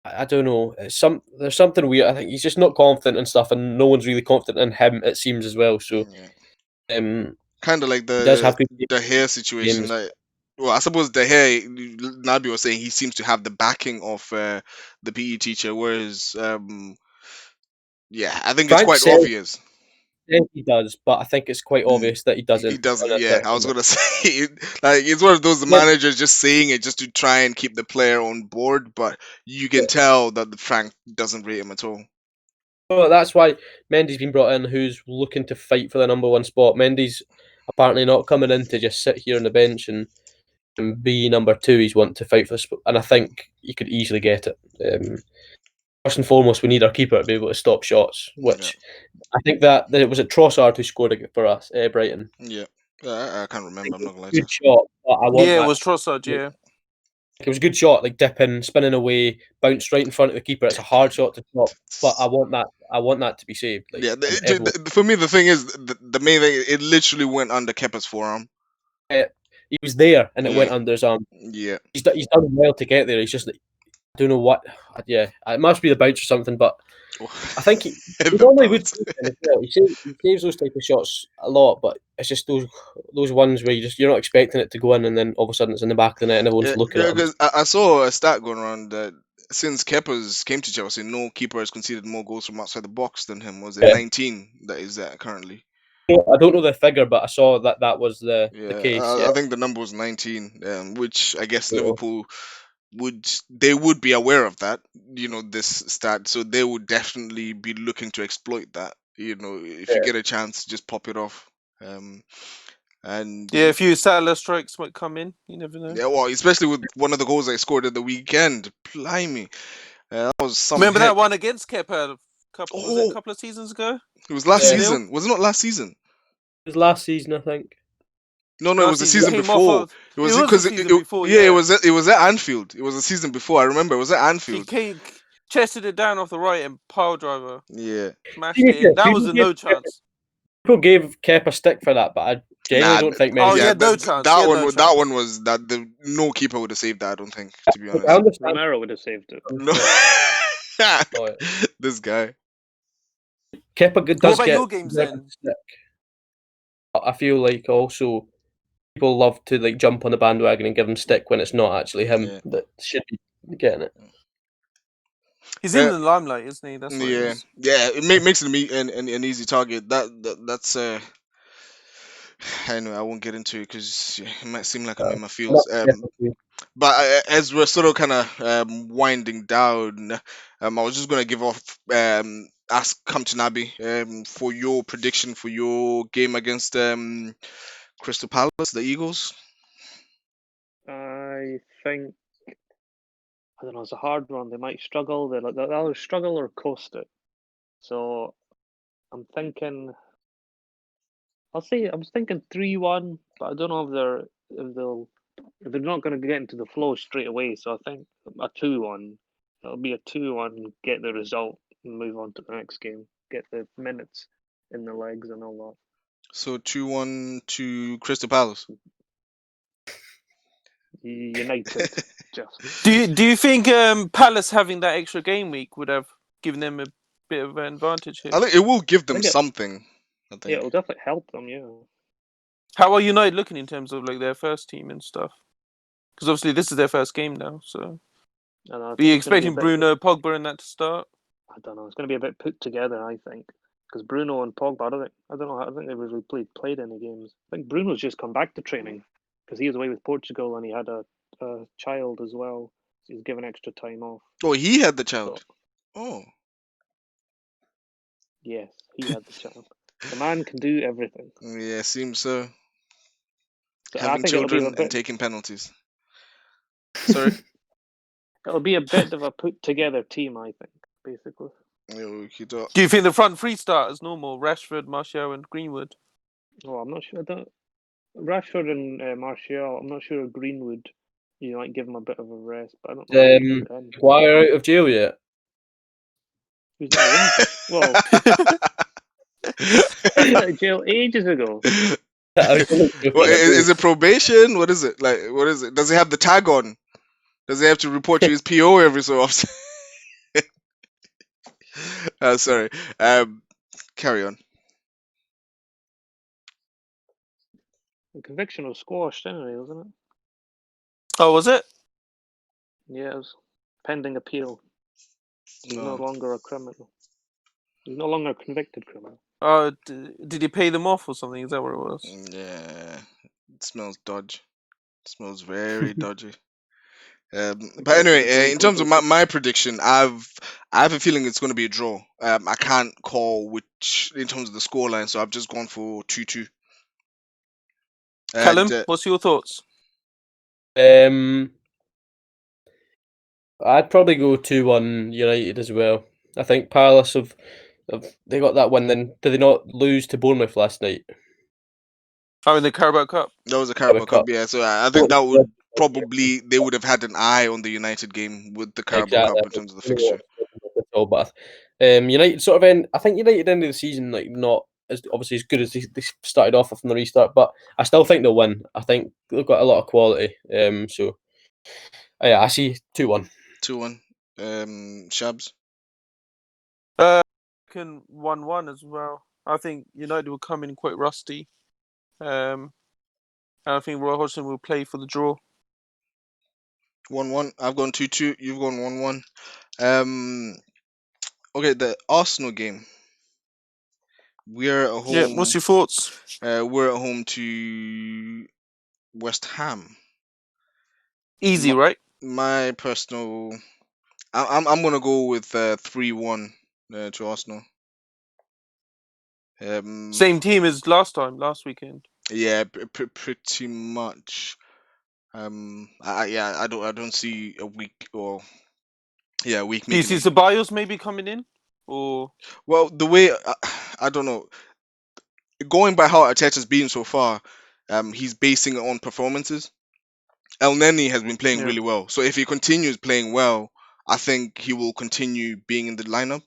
Speaker 4: I don't know. There's something weird. I think he's just not confident and stuff, and no one's really confident in him. It seems as well. So
Speaker 1: Yeah.
Speaker 4: um,
Speaker 1: Kind of like
Speaker 4: he does
Speaker 1: the
Speaker 4: have to
Speaker 1: the hair situation.
Speaker 4: games.
Speaker 1: Like, well, I suppose the hair. Nabi was saying he seems to have the backing of the PE teacher, whereas yeah, I think it's
Speaker 4: Frank
Speaker 1: quite
Speaker 4: said
Speaker 1: obvious.
Speaker 4: he does, but I think it's quite
Speaker 1: Mm,
Speaker 4: obvious that he
Speaker 1: he
Speaker 4: doesn't
Speaker 1: doesn't.
Speaker 4: on a
Speaker 1: Yeah,
Speaker 4: certain
Speaker 1: I was
Speaker 4: moment.
Speaker 1: gonna say like it's one of those
Speaker 4: Yeah,
Speaker 1: managers just saying it just to try and keep the player on board, but you can tell that the Frank doesn't rate him at all.
Speaker 4: well, that's why Mendy's been brought in, who's looking to fight for the number one spot. Mendy's apparently not coming in to just sit here on the bench and be number two. He's wanting to fight for the spot, and I think he could easily get it. First and foremost, we need our keeper to be able to stop shots,
Speaker 1: Yeah,
Speaker 4: which I think that it was at Trossard who scored it for us, Brighton.
Speaker 1: yeah. I can't remember. I'm not gonna lie to you.
Speaker 4: Good shot, but I want
Speaker 2: Yeah, it
Speaker 4: that.
Speaker 2: was Trossard. Yeah,
Speaker 4: It was a good shot, like dipping, spinning away, bounced right in front of the keeper. It's a hard shot to stop, but I want that. I want that to be saved. Like,
Speaker 1: Yeah,
Speaker 4: and everyone.
Speaker 1: for me, the thing is, the main thing, it literally went under Kepa's forearm.
Speaker 4: He was there, and it went
Speaker 1: Yeah,
Speaker 4: under his arm.
Speaker 1: yeah.
Speaker 4: He's done well to get there. He's just, I don't know what. Yeah, it must be the bounce or something. But I think he
Speaker 1: The
Speaker 4: normally would
Speaker 1: bounce.
Speaker 4: save them as well. He saves those type of shots a lot, but it's just those ones where you're not expecting it to go in, and then all of a sudden it's in the back of the net, and everyone's
Speaker 1: Yeah,
Speaker 4: looking at him.
Speaker 1: because I saw a stat going around that since Kepa's came to Chelsea, no keeper has conceded more goals from outside the box than him. Was it
Speaker 4: Yeah.
Speaker 1: 19 that is that currently?
Speaker 4: I don't know the figure, but I saw that was the
Speaker 1: Yeah,
Speaker 4: case.
Speaker 1: I
Speaker 4: Yeah.
Speaker 1: think the number was 19, which I guess
Speaker 4: So,
Speaker 1: Liverpool would be aware of that, this stat, so they would definitely be looking to exploit that. If you
Speaker 4: yeah.
Speaker 1: get a chance, just pop it off. Um, and
Speaker 2: yeah. A few Salah strikes might come in. You never know.
Speaker 1: yeah, well, especially with one of the goals I scored at the weekend, blimey, that was some
Speaker 2: Remember that
Speaker 1: heck.
Speaker 2: one against Kepa? Was it a
Speaker 1: Oh,
Speaker 2: couple of seasons ago?
Speaker 1: it was last
Speaker 2: 2-0.
Speaker 1: season. Was it not last season?
Speaker 4: It was last season, I think.
Speaker 1: No, it
Speaker 2: Last
Speaker 1: was the
Speaker 2: season he
Speaker 1: season
Speaker 2: came off
Speaker 1: before.
Speaker 2: of.
Speaker 1: It
Speaker 2: It
Speaker 1: was
Speaker 2: was the
Speaker 1: because
Speaker 2: season before.
Speaker 1: yeah,
Speaker 2: Yeah,
Speaker 1: it was at Anfield. It was the season before. I remember. It was at
Speaker 2: he
Speaker 1: Anfield.
Speaker 2: came, chested it down off the right and pile driver
Speaker 1: Yeah.
Speaker 2: smashed it in. That was a no chance.
Speaker 4: People gave Kep a stick for that, but I genuinely
Speaker 1: Nah.
Speaker 4: don't think
Speaker 2: Oh,
Speaker 4: many
Speaker 2: he
Speaker 1: Yeah.
Speaker 2: had no
Speaker 1: That
Speaker 2: chance. He
Speaker 1: that
Speaker 2: had
Speaker 1: one.
Speaker 2: no
Speaker 1: That
Speaker 2: chance.
Speaker 1: one was that the no keeper would have saved that. I don't think, to be
Speaker 4: I
Speaker 1: honest.
Speaker 4: understand.
Speaker 3: Romero would have saved it.
Speaker 1: No.
Speaker 4: Oh, yeah.
Speaker 1: This guy.
Speaker 4: Kepa
Speaker 2: What
Speaker 4: does
Speaker 2: about
Speaker 4: get
Speaker 2: your games
Speaker 4: deserved
Speaker 2: then?
Speaker 4: a stick. But I feel like also people love to like jump on the bandwagon and give him stick when it's not actually him
Speaker 1: Yeah.
Speaker 4: that should be getting it.
Speaker 2: He's in
Speaker 1: Uh,
Speaker 2: the limelight, isn't he? That's what it
Speaker 1: yeah,
Speaker 2: is.
Speaker 1: yeah. It makes him an easy target. That's anyway, I won't get into it because it might seem like I'm in my
Speaker 4: Not
Speaker 1: feels.
Speaker 4: definitely.
Speaker 1: But as we're sort of kind of winding down, I was just gonna give off ask come to Nabi for your prediction for your game against Crystal Palace, the Eagles.
Speaker 3: I think I don't know. It's a hard one. They might struggle. They'll either struggle or coast it. So I'm thinking. I was thinking 3-1, but I don't know if they're not going to get into the flow straight away. So I think a 2-1. It'll be a 2-1. Get the result and move on to the next game. Get the minutes in the legs and all
Speaker 1: So 2-1 to Crystal Palace.
Speaker 3: that. United, just
Speaker 2: Do you think Palace having that extra game week would have given them a bit of an advantage here?
Speaker 1: I think it will give
Speaker 3: I
Speaker 1: them
Speaker 3: think
Speaker 1: something. I
Speaker 3: yeah,
Speaker 1: think.
Speaker 3: it'll definitely help them. Yeah,
Speaker 2: How are United looking in terms of like their first team and stuff? Because obviously this is their first game now. So,
Speaker 3: and I
Speaker 2: are you
Speaker 3: think it's going to be a
Speaker 2: expecting
Speaker 3: bit.
Speaker 2: Bruno, Pogba, and that to start?
Speaker 3: I don't know. It's going to be a bit put together. I think because Bruno and Pogba. I don't know. I don't think they've really played any games. I think Bruno's just come back to training because he was away with Portugal and he had a child as well. So he's given extra time off.
Speaker 1: Oh, he had the
Speaker 3: So
Speaker 1: child. Oh,
Speaker 3: yes, he had the child. The man can do everything.
Speaker 1: yeah, seems so.
Speaker 3: So I
Speaker 1: Having
Speaker 3: think it'll be a
Speaker 1: children and
Speaker 3: bit.
Speaker 1: taking penalties. Sorry.
Speaker 3: It'll be a bit of a put together team. I think basically.
Speaker 1: Okey-doke.
Speaker 2: Do you think the front three start as normal? Rashford, Martial, and Greenwood.
Speaker 3: Oh, I'm not sure. I don't. Rashford and Martial. I'm not sure Greenwood. You might give him a bit of a rest, but I don't know if he'll put in.
Speaker 4: Wire out of jail yet?
Speaker 3: He's not injured. Well, he got out of jail ages ago.
Speaker 4: I was only
Speaker 1: What
Speaker 4: joking, I
Speaker 1: is it? Probation? What is it? Like, what is it? Does he have the tag on? Does he have to report to his PO every so often? Sorry. Carry on.
Speaker 3: The conviction was squashed anyway, wasn't it?
Speaker 2: Oh, was it?
Speaker 3: Yeah, it was pending appeal. He's no
Speaker 1: Oh,
Speaker 3: longer a criminal. He's no longer a convicted criminal.
Speaker 2: Oh, did he pay them off or something? Is that what it was?
Speaker 1: yeah. It smells dodgy. It smells very dodgy. But
Speaker 3: Apart from
Speaker 1: anyway, in
Speaker 3: Bruno,
Speaker 1: terms of my prediction, I have a feeling it's going to be a draw. I can't call which in terms of the scoreline, so I've just gone for 2-2. And
Speaker 2: Callum, what's your thoughts?
Speaker 4: I'd probably go 2-1 United as well. I think Palace have they got that win. Then did they not lose to Bournemouth last night?
Speaker 2: Oh, in the Carabao Cup.
Speaker 1: that was a
Speaker 4: Carabao
Speaker 1: Carabao Cup,
Speaker 4: Cup.
Speaker 1: yeah. So I think
Speaker 4: Oh,
Speaker 1: that would probably they would have had an eye on the United game with the Carabao
Speaker 4: exactly.
Speaker 1: Cup in terms of the fixture.
Speaker 4: At all, but United sort of end. I think United end of the season like not as obviously as good as they started off from the restart, but I still think they'll win. I think they've got a lot of quality. So yeah, I see 2-1.
Speaker 1: 2-1. Shabs.
Speaker 2: Can 1-1 as well. I think United will come in quite rusty. And I think Roy Hodgson will play for the draw.
Speaker 1: 1-1. I've gone 2-2. You've gone 1-1. Okay, the Arsenal game. We're at
Speaker 2: Yeah,
Speaker 1: home.
Speaker 2: what's your thoughts?
Speaker 1: We're at home to West Ham.
Speaker 2: Easy,
Speaker 1: My,
Speaker 2: right?
Speaker 1: my personal, I'm gonna go with 3-1 to Arsenal.
Speaker 2: Same team as last weekend.
Speaker 1: Yeah, pretty much. I don't see a week or a week
Speaker 2: Do you
Speaker 1: making
Speaker 2: see
Speaker 1: it.
Speaker 2: Ceballos maybe coming in? Or
Speaker 1: Well, the way I don't know, going by how Arteta's been so far, he's basing it on performances. El Neni has been playing
Speaker 2: yeah.
Speaker 1: really well, so if he continues playing well, I think he will continue being in the lineup.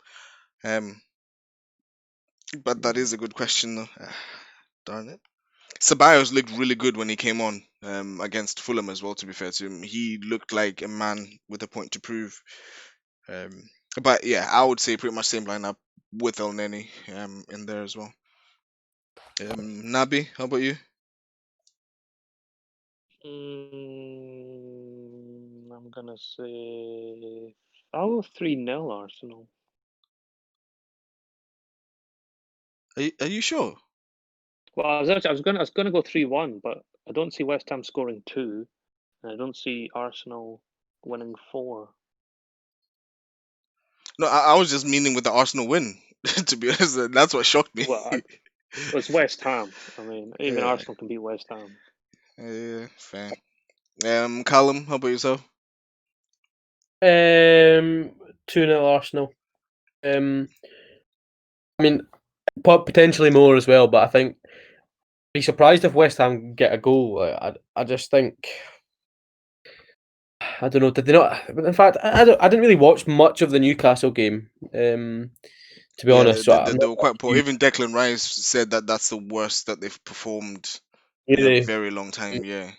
Speaker 1: Um, but that is a good question though. Darn it. Ceballos looked really good when he came on against Fulham as well. To be fair to him, he looked like a man with a point to prove. Um, but yeah, I would say pretty much same lineup with El Neni in there as well. Nabi, how about you?
Speaker 3: I'm gonna say I'll go 3-0 Arsenal.
Speaker 1: Are you sure?
Speaker 3: Well, I was gonna go 3-1, but I don't see West Ham scoring 2, and I don't see Arsenal winning 4.
Speaker 1: No, I was just meaning with the Arsenal win. To be honest, that's what shocked me.
Speaker 3: Well, it's West Ham. I mean, even
Speaker 1: Yeah,
Speaker 3: Arsenal can beat West Ham.
Speaker 1: yeah, fair. Callum, how about yourself?
Speaker 4: 2-0 Arsenal. I mean, potentially more as well, but I think be surprised if West Ham get a goal. I just think I don't know. Did they not? In fact, I didn't really watch much of the Newcastle game. To be
Speaker 1: Yeah,
Speaker 4: honest, so I'm
Speaker 1: they
Speaker 4: not
Speaker 1: were quite poor.
Speaker 4: huge.
Speaker 1: Even Declan Rice said that that's the worst that they've performed in a
Speaker 4: Really,
Speaker 1: very long time. Yeah,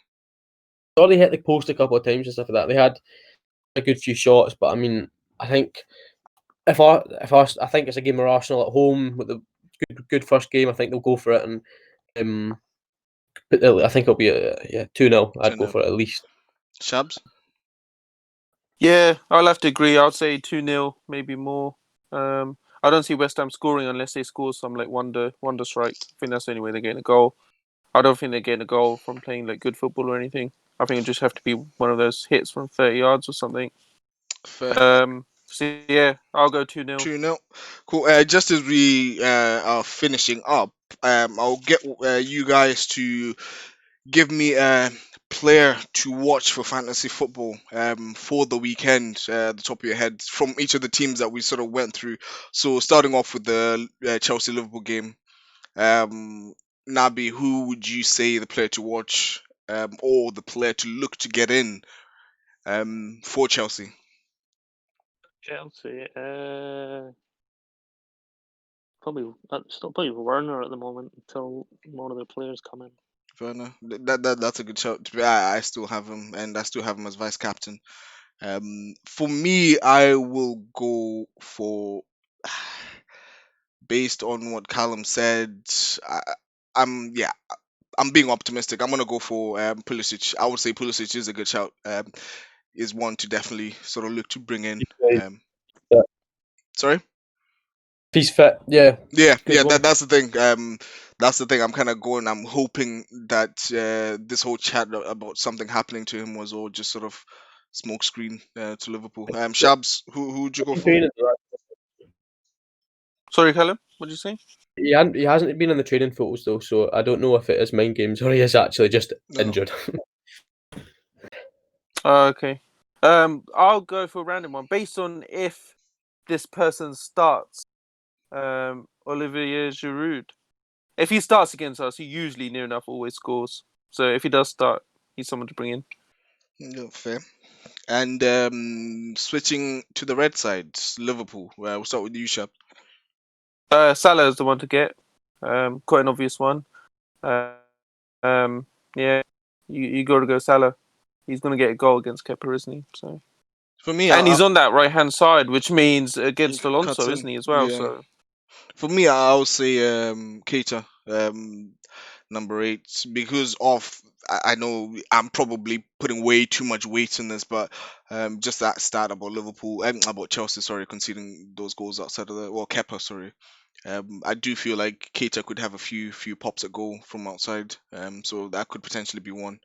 Speaker 4: thought they hit the post a couple of times and stuff like that. They had a good few shots, but I mean, I think I think it's a game of Arsenal at home with a good first game. I think they'll go for it, and um, I think it'll be 2-0. I'd go
Speaker 1: 2-0.
Speaker 4: for it at least.
Speaker 1: Shabs?
Speaker 2: Yeah, I'll have to agree. I'd say 2-0, maybe more. I don't see West Ham scoring unless they score some like wonder strike. I think that's the only way they're getting a goal. I don't think they're getting a goal from playing like good football or anything. I think it just have to be one of those hits from 30 yards or something.
Speaker 1: Fair.
Speaker 2: So yeah, I'll go 2-0.
Speaker 1: 2-0. Cool. Just as we are finishing up, I'll get you guys to give me a player to watch for fantasy football for the weekend, the top of your head, from each of the teams that we sort of went through. So starting off with the Chelsea Liverpool game, Nabi, who would you say the player to watch, or the player to look to get in for Chelsea?
Speaker 3: Chelsea, probably Werner at the moment until more of the players come in.
Speaker 1: Werner, that's a good shout. I still have him, and I still have him as vice captain. For me, I will go for based on what Callum said. I, I'm yeah, I'm being optimistic. I'm gonna go for Pulisic. I would say Pulisic is a good shout. Is one to definitely sort of look to bring in. Um,
Speaker 4: Yeah.
Speaker 1: Sorry.
Speaker 4: He's fit, yeah, good
Speaker 1: Yeah,
Speaker 4: one.
Speaker 1: that's the thing. That's the thing. I'm kind of going. I'm hoping that this whole chat about something happening to him was all just sort of smokescreen to Liverpool. Shabs, who would you go for?
Speaker 2: Sorry, Callum, what did you say?
Speaker 4: He hasn't been in the training photos though, so I don't know if it is mind games or he is actually just
Speaker 1: No.
Speaker 4: injured.
Speaker 2: Okay. I'll go for a random one based on if this person starts. Olivier Giroud. If he starts against us, he usually near enough always scores. So if he does start, he's someone to bring in.
Speaker 1: No, fair. And switching to the red side, Liverpool. We'll start with you, Shab.
Speaker 2: Salah is the one to get. Quite an obvious one. Yeah, you got to go Salah. He's going to get a goal against Kepa, isn't he? So,
Speaker 1: For me,
Speaker 2: and he's on that right hand side, which means against
Speaker 1: cuts
Speaker 2: Alonso,
Speaker 1: in.
Speaker 2: isn't he as well?
Speaker 1: Yeah.
Speaker 2: So,
Speaker 1: For me, I'll say Keita, number 8, because of I know I'm probably putting way too much weight in this, but just that stat about Liverpool, about Chelsea, sorry, conceding those goals outside of Kepa, sorry. I do feel like Keita could have a few pops at goal from outside, so that could potentially be one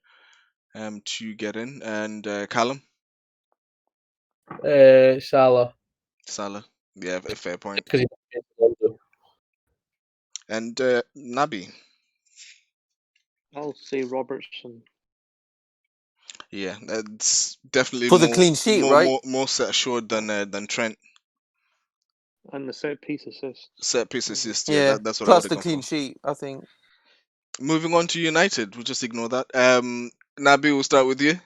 Speaker 1: to get in. And Callum,
Speaker 4: Salah,
Speaker 1: Salah, yeah, a fair point.
Speaker 4: because
Speaker 1: And Nabi,
Speaker 3: I'll say Robertson.
Speaker 1: yeah, that's definitely
Speaker 2: for the clean sheet, right?
Speaker 1: more set assured than Trent.
Speaker 3: And the set piece assist.
Speaker 1: Set piece assist, yeah,
Speaker 2: Yeah,
Speaker 1: that's what I would
Speaker 2: plus
Speaker 1: have
Speaker 2: the
Speaker 1: gone
Speaker 2: clean
Speaker 1: for.
Speaker 2: sheet, I think.
Speaker 1: Moving on to United, we'll just ignore that. Nabi, we'll start with you.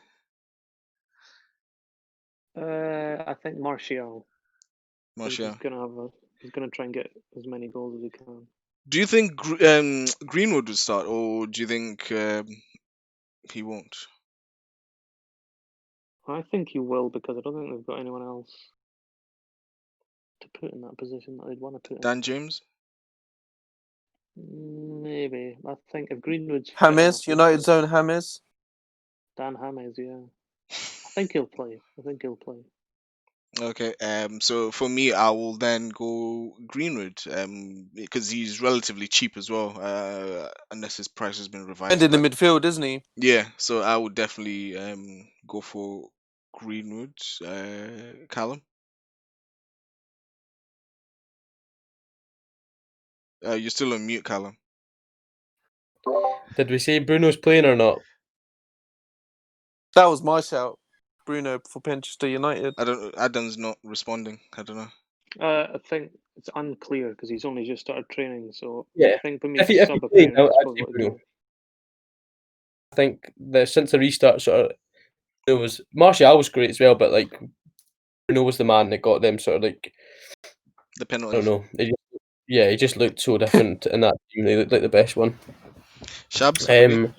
Speaker 3: I think Martial. I think
Speaker 1: Martial.
Speaker 3: he's gonna try and get as many goals as he can.
Speaker 1: Do you think Greenwood would start, or do you think he won't?
Speaker 3: I think he will because I don't think they've got anyone else to put in that position that they'd want to put in.
Speaker 1: Dan James?
Speaker 3: Maybe. I think if Greenwood's fit enough,
Speaker 2: James,
Speaker 3: he'll
Speaker 2: United's
Speaker 3: play.
Speaker 2: own James.
Speaker 3: Dan James, yeah. I think he'll play.
Speaker 1: Okay. So for me, I will then go Greenwood. Because he's relatively cheap as well. Unless his price has been
Speaker 2: And
Speaker 1: revised.
Speaker 2: in the
Speaker 1: But
Speaker 2: midfield, isn't he?
Speaker 1: yeah, so I would definitely go for Greenwood. Callum. You're still on mute, Callum.
Speaker 4: Did we say Bruno's playing or not?
Speaker 2: That was my shout. Bruno for Manchester United.
Speaker 1: I don't. Adam's not responding. I don't know.
Speaker 3: I think it's unclear because he's only just started training. So
Speaker 4: Yeah.
Speaker 3: I think for me,
Speaker 4: If
Speaker 3: sub
Speaker 4: he's playing,
Speaker 3: appearance
Speaker 4: I'd
Speaker 3: probably
Speaker 4: say
Speaker 3: what to
Speaker 4: Bruno.
Speaker 3: do.
Speaker 4: I think that since the restart, sort of, it was Martial was great as well, but like Bruno was the man that got them sort of like
Speaker 1: The
Speaker 4: I don't
Speaker 1: penalties.
Speaker 4: know. Yeah, he just looked so different in that team. They looked like the best one.
Speaker 1: Shabs.
Speaker 4: Um,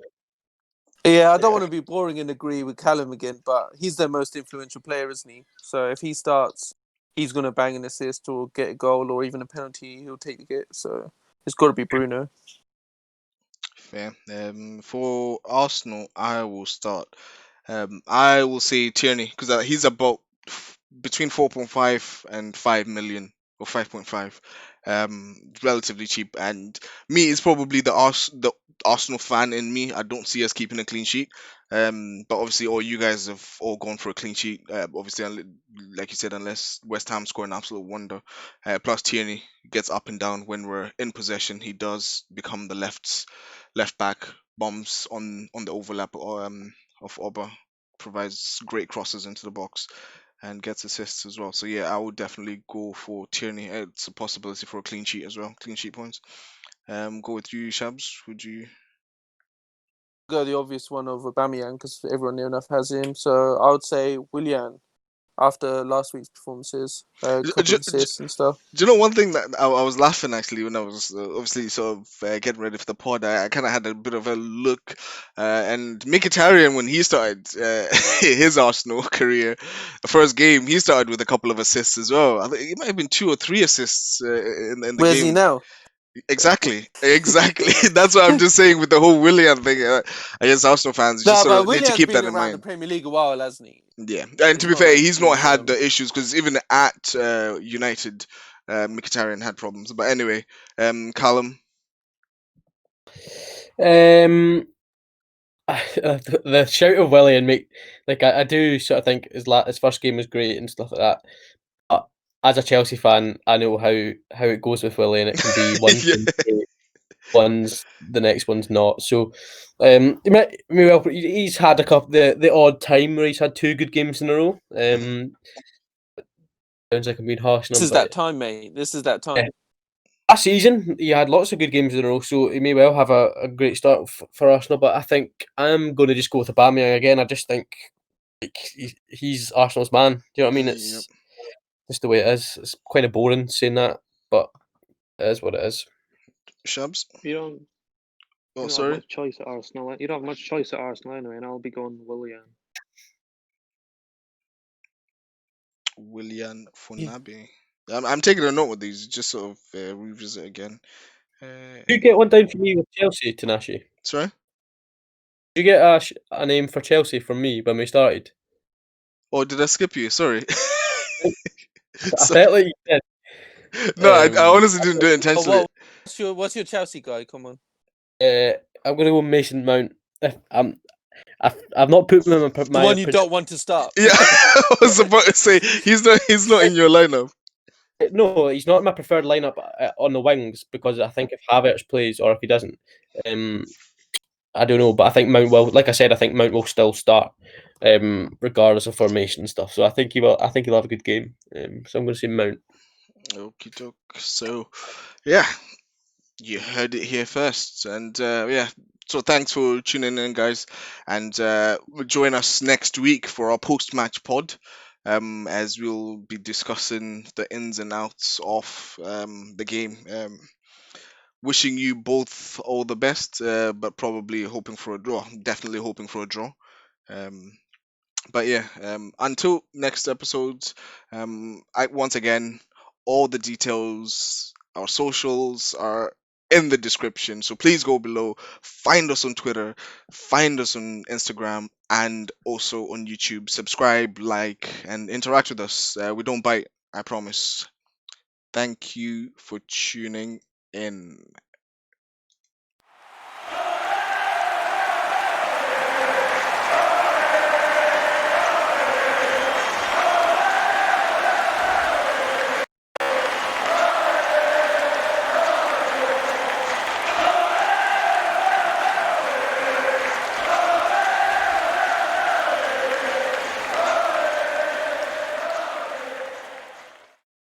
Speaker 2: Yeah, I don't
Speaker 4: yeah,
Speaker 2: want to be boring and agree with Callum again, but he's their most influential player, isn't he? So if he starts, he's going to bang an assist or get a goal or even a penalty. He'll take the hit. So it's got to be Bruno.
Speaker 1: Fair. For Arsenal, I will start. I will say Tierney because he's about between 4.5 and 5 million or 5.5. Relatively cheap, and me is probably the Arsenal fan in me. I don't see us keeping a clean sheet. But obviously, all you guys have all gone for a clean sheet. Obviously, like you said, unless West Ham score an absolute wonder. Plus, Tierney gets up and down when we're in possession. He does become the left back, bombs on the overlap of Oba, provides great crosses into the box and gets assists as well. So yeah, I would definitely go for Tierney. It's a possibility for a clean sheet as well, clean sheet points. Go with you, Shabs. Would you?
Speaker 2: Go the obvious one of Aubameyang because everyone near enough has him. So I would say Willian after last week's performances, a
Speaker 1: Do,
Speaker 2: couple
Speaker 1: do,
Speaker 2: of assists and stuff.
Speaker 1: do you know one thing that I was laughing actually when I was obviously sort of getting ready for the pod? I kind of had a bit of a look, and Mkhitaryan when he started his Arsenal career, the first game he started with a couple of assists as well. I think it might have been 2 or 3 assists in the
Speaker 2: Where's he
Speaker 1: game.
Speaker 2: now?
Speaker 1: Exactly, exactly. That's what I'm just saying with the whole Willian thing. I guess Arsenal fans just
Speaker 2: No,
Speaker 1: sort
Speaker 2: but
Speaker 1: of need to
Speaker 2: Willian's
Speaker 1: keep
Speaker 2: been
Speaker 1: that in
Speaker 2: around the
Speaker 1: mind.
Speaker 2: Premier League a while, hasn't he?
Speaker 1: Yeah, and to
Speaker 2: It's
Speaker 1: be
Speaker 2: not
Speaker 1: fair,
Speaker 2: like
Speaker 1: he's not
Speaker 2: he's
Speaker 1: had the issues because even at United, Mkhitaryan had problems. But anyway, Callum,
Speaker 4: um, the shout of Willian make like I do sort of think his first game was great and stuff like that. But as a Chelsea fan, I know how it goes with Willian. It can be one
Speaker 1: yeah,
Speaker 4: game great, one's the next one's not. So, he's had a couple the odd time where he's had 2 good games in a row. Sounds like I'm being harsh on
Speaker 2: This
Speaker 4: him,
Speaker 2: is
Speaker 4: but
Speaker 2: that time, mate. This is that
Speaker 4: yeah.
Speaker 2: time.
Speaker 4: Last season, he had lots of good games in a row, so he may well have a great start for Arsenal. But I think I'm going to just go with Aubameyang again. I just think like he's Arsenal's man. Do you know what I mean?
Speaker 1: yep.
Speaker 4: It's just the way it is. It's kind of boring saying that, but it is what it is.
Speaker 1: Shabs.
Speaker 3: You don't
Speaker 1: Oh,
Speaker 3: you don't have
Speaker 1: sorry,
Speaker 3: much choice at Arsenal. You don't have much choice at Arsenal anyway, and I'll be going Willian.
Speaker 1: Willian
Speaker 2: Yeah.
Speaker 1: Funabi. I'm taking a note of these, just sort of revisit again.
Speaker 4: You get one down for me with Chelsea, Tanashi.
Speaker 1: Sorry.
Speaker 4: Did you get a name for Chelsea from me when we started?
Speaker 1: Oh, did I skip you? Sorry.
Speaker 4: I
Speaker 1: Sorry.
Speaker 4: felt like you did.
Speaker 1: No, I honestly didn't do it
Speaker 2: Oh,
Speaker 1: intentionally.
Speaker 2: what's your Chelsea guy? Come on.
Speaker 4: I'm going to go Mason Mount. I've not put him in
Speaker 2: The
Speaker 4: my
Speaker 2: one you don't want to start.
Speaker 1: Yeah, I was about to say he's not in your lineup.
Speaker 4: no, he's not in my preferred lineup on the wings because I think if Havertz plays or if he doesn't, um, I don't know. But I think Mount will, like I said, I think Mount will still start, regardless of formation and stuff. So I think he will. I think he'll have a good game. So I'm going to say Mount.
Speaker 1: Okie doke. So, yeah, you heard it here first, and yeah. So thanks for tuning in, guys, and join us next week for our post-match pod, as we'll be discussing the ins and outs of the game. Wishing you both all the best, but probably hoping for a draw. Definitely hoping for a draw. Um, but yeah, until next episode, once again, all the details, our socials, are in the description. So please go below, find us on Twitter, find us on Instagram, and also on YouTube. Subscribe, like, and interact with us. We don't bite, I promise. Thank you for tuning in.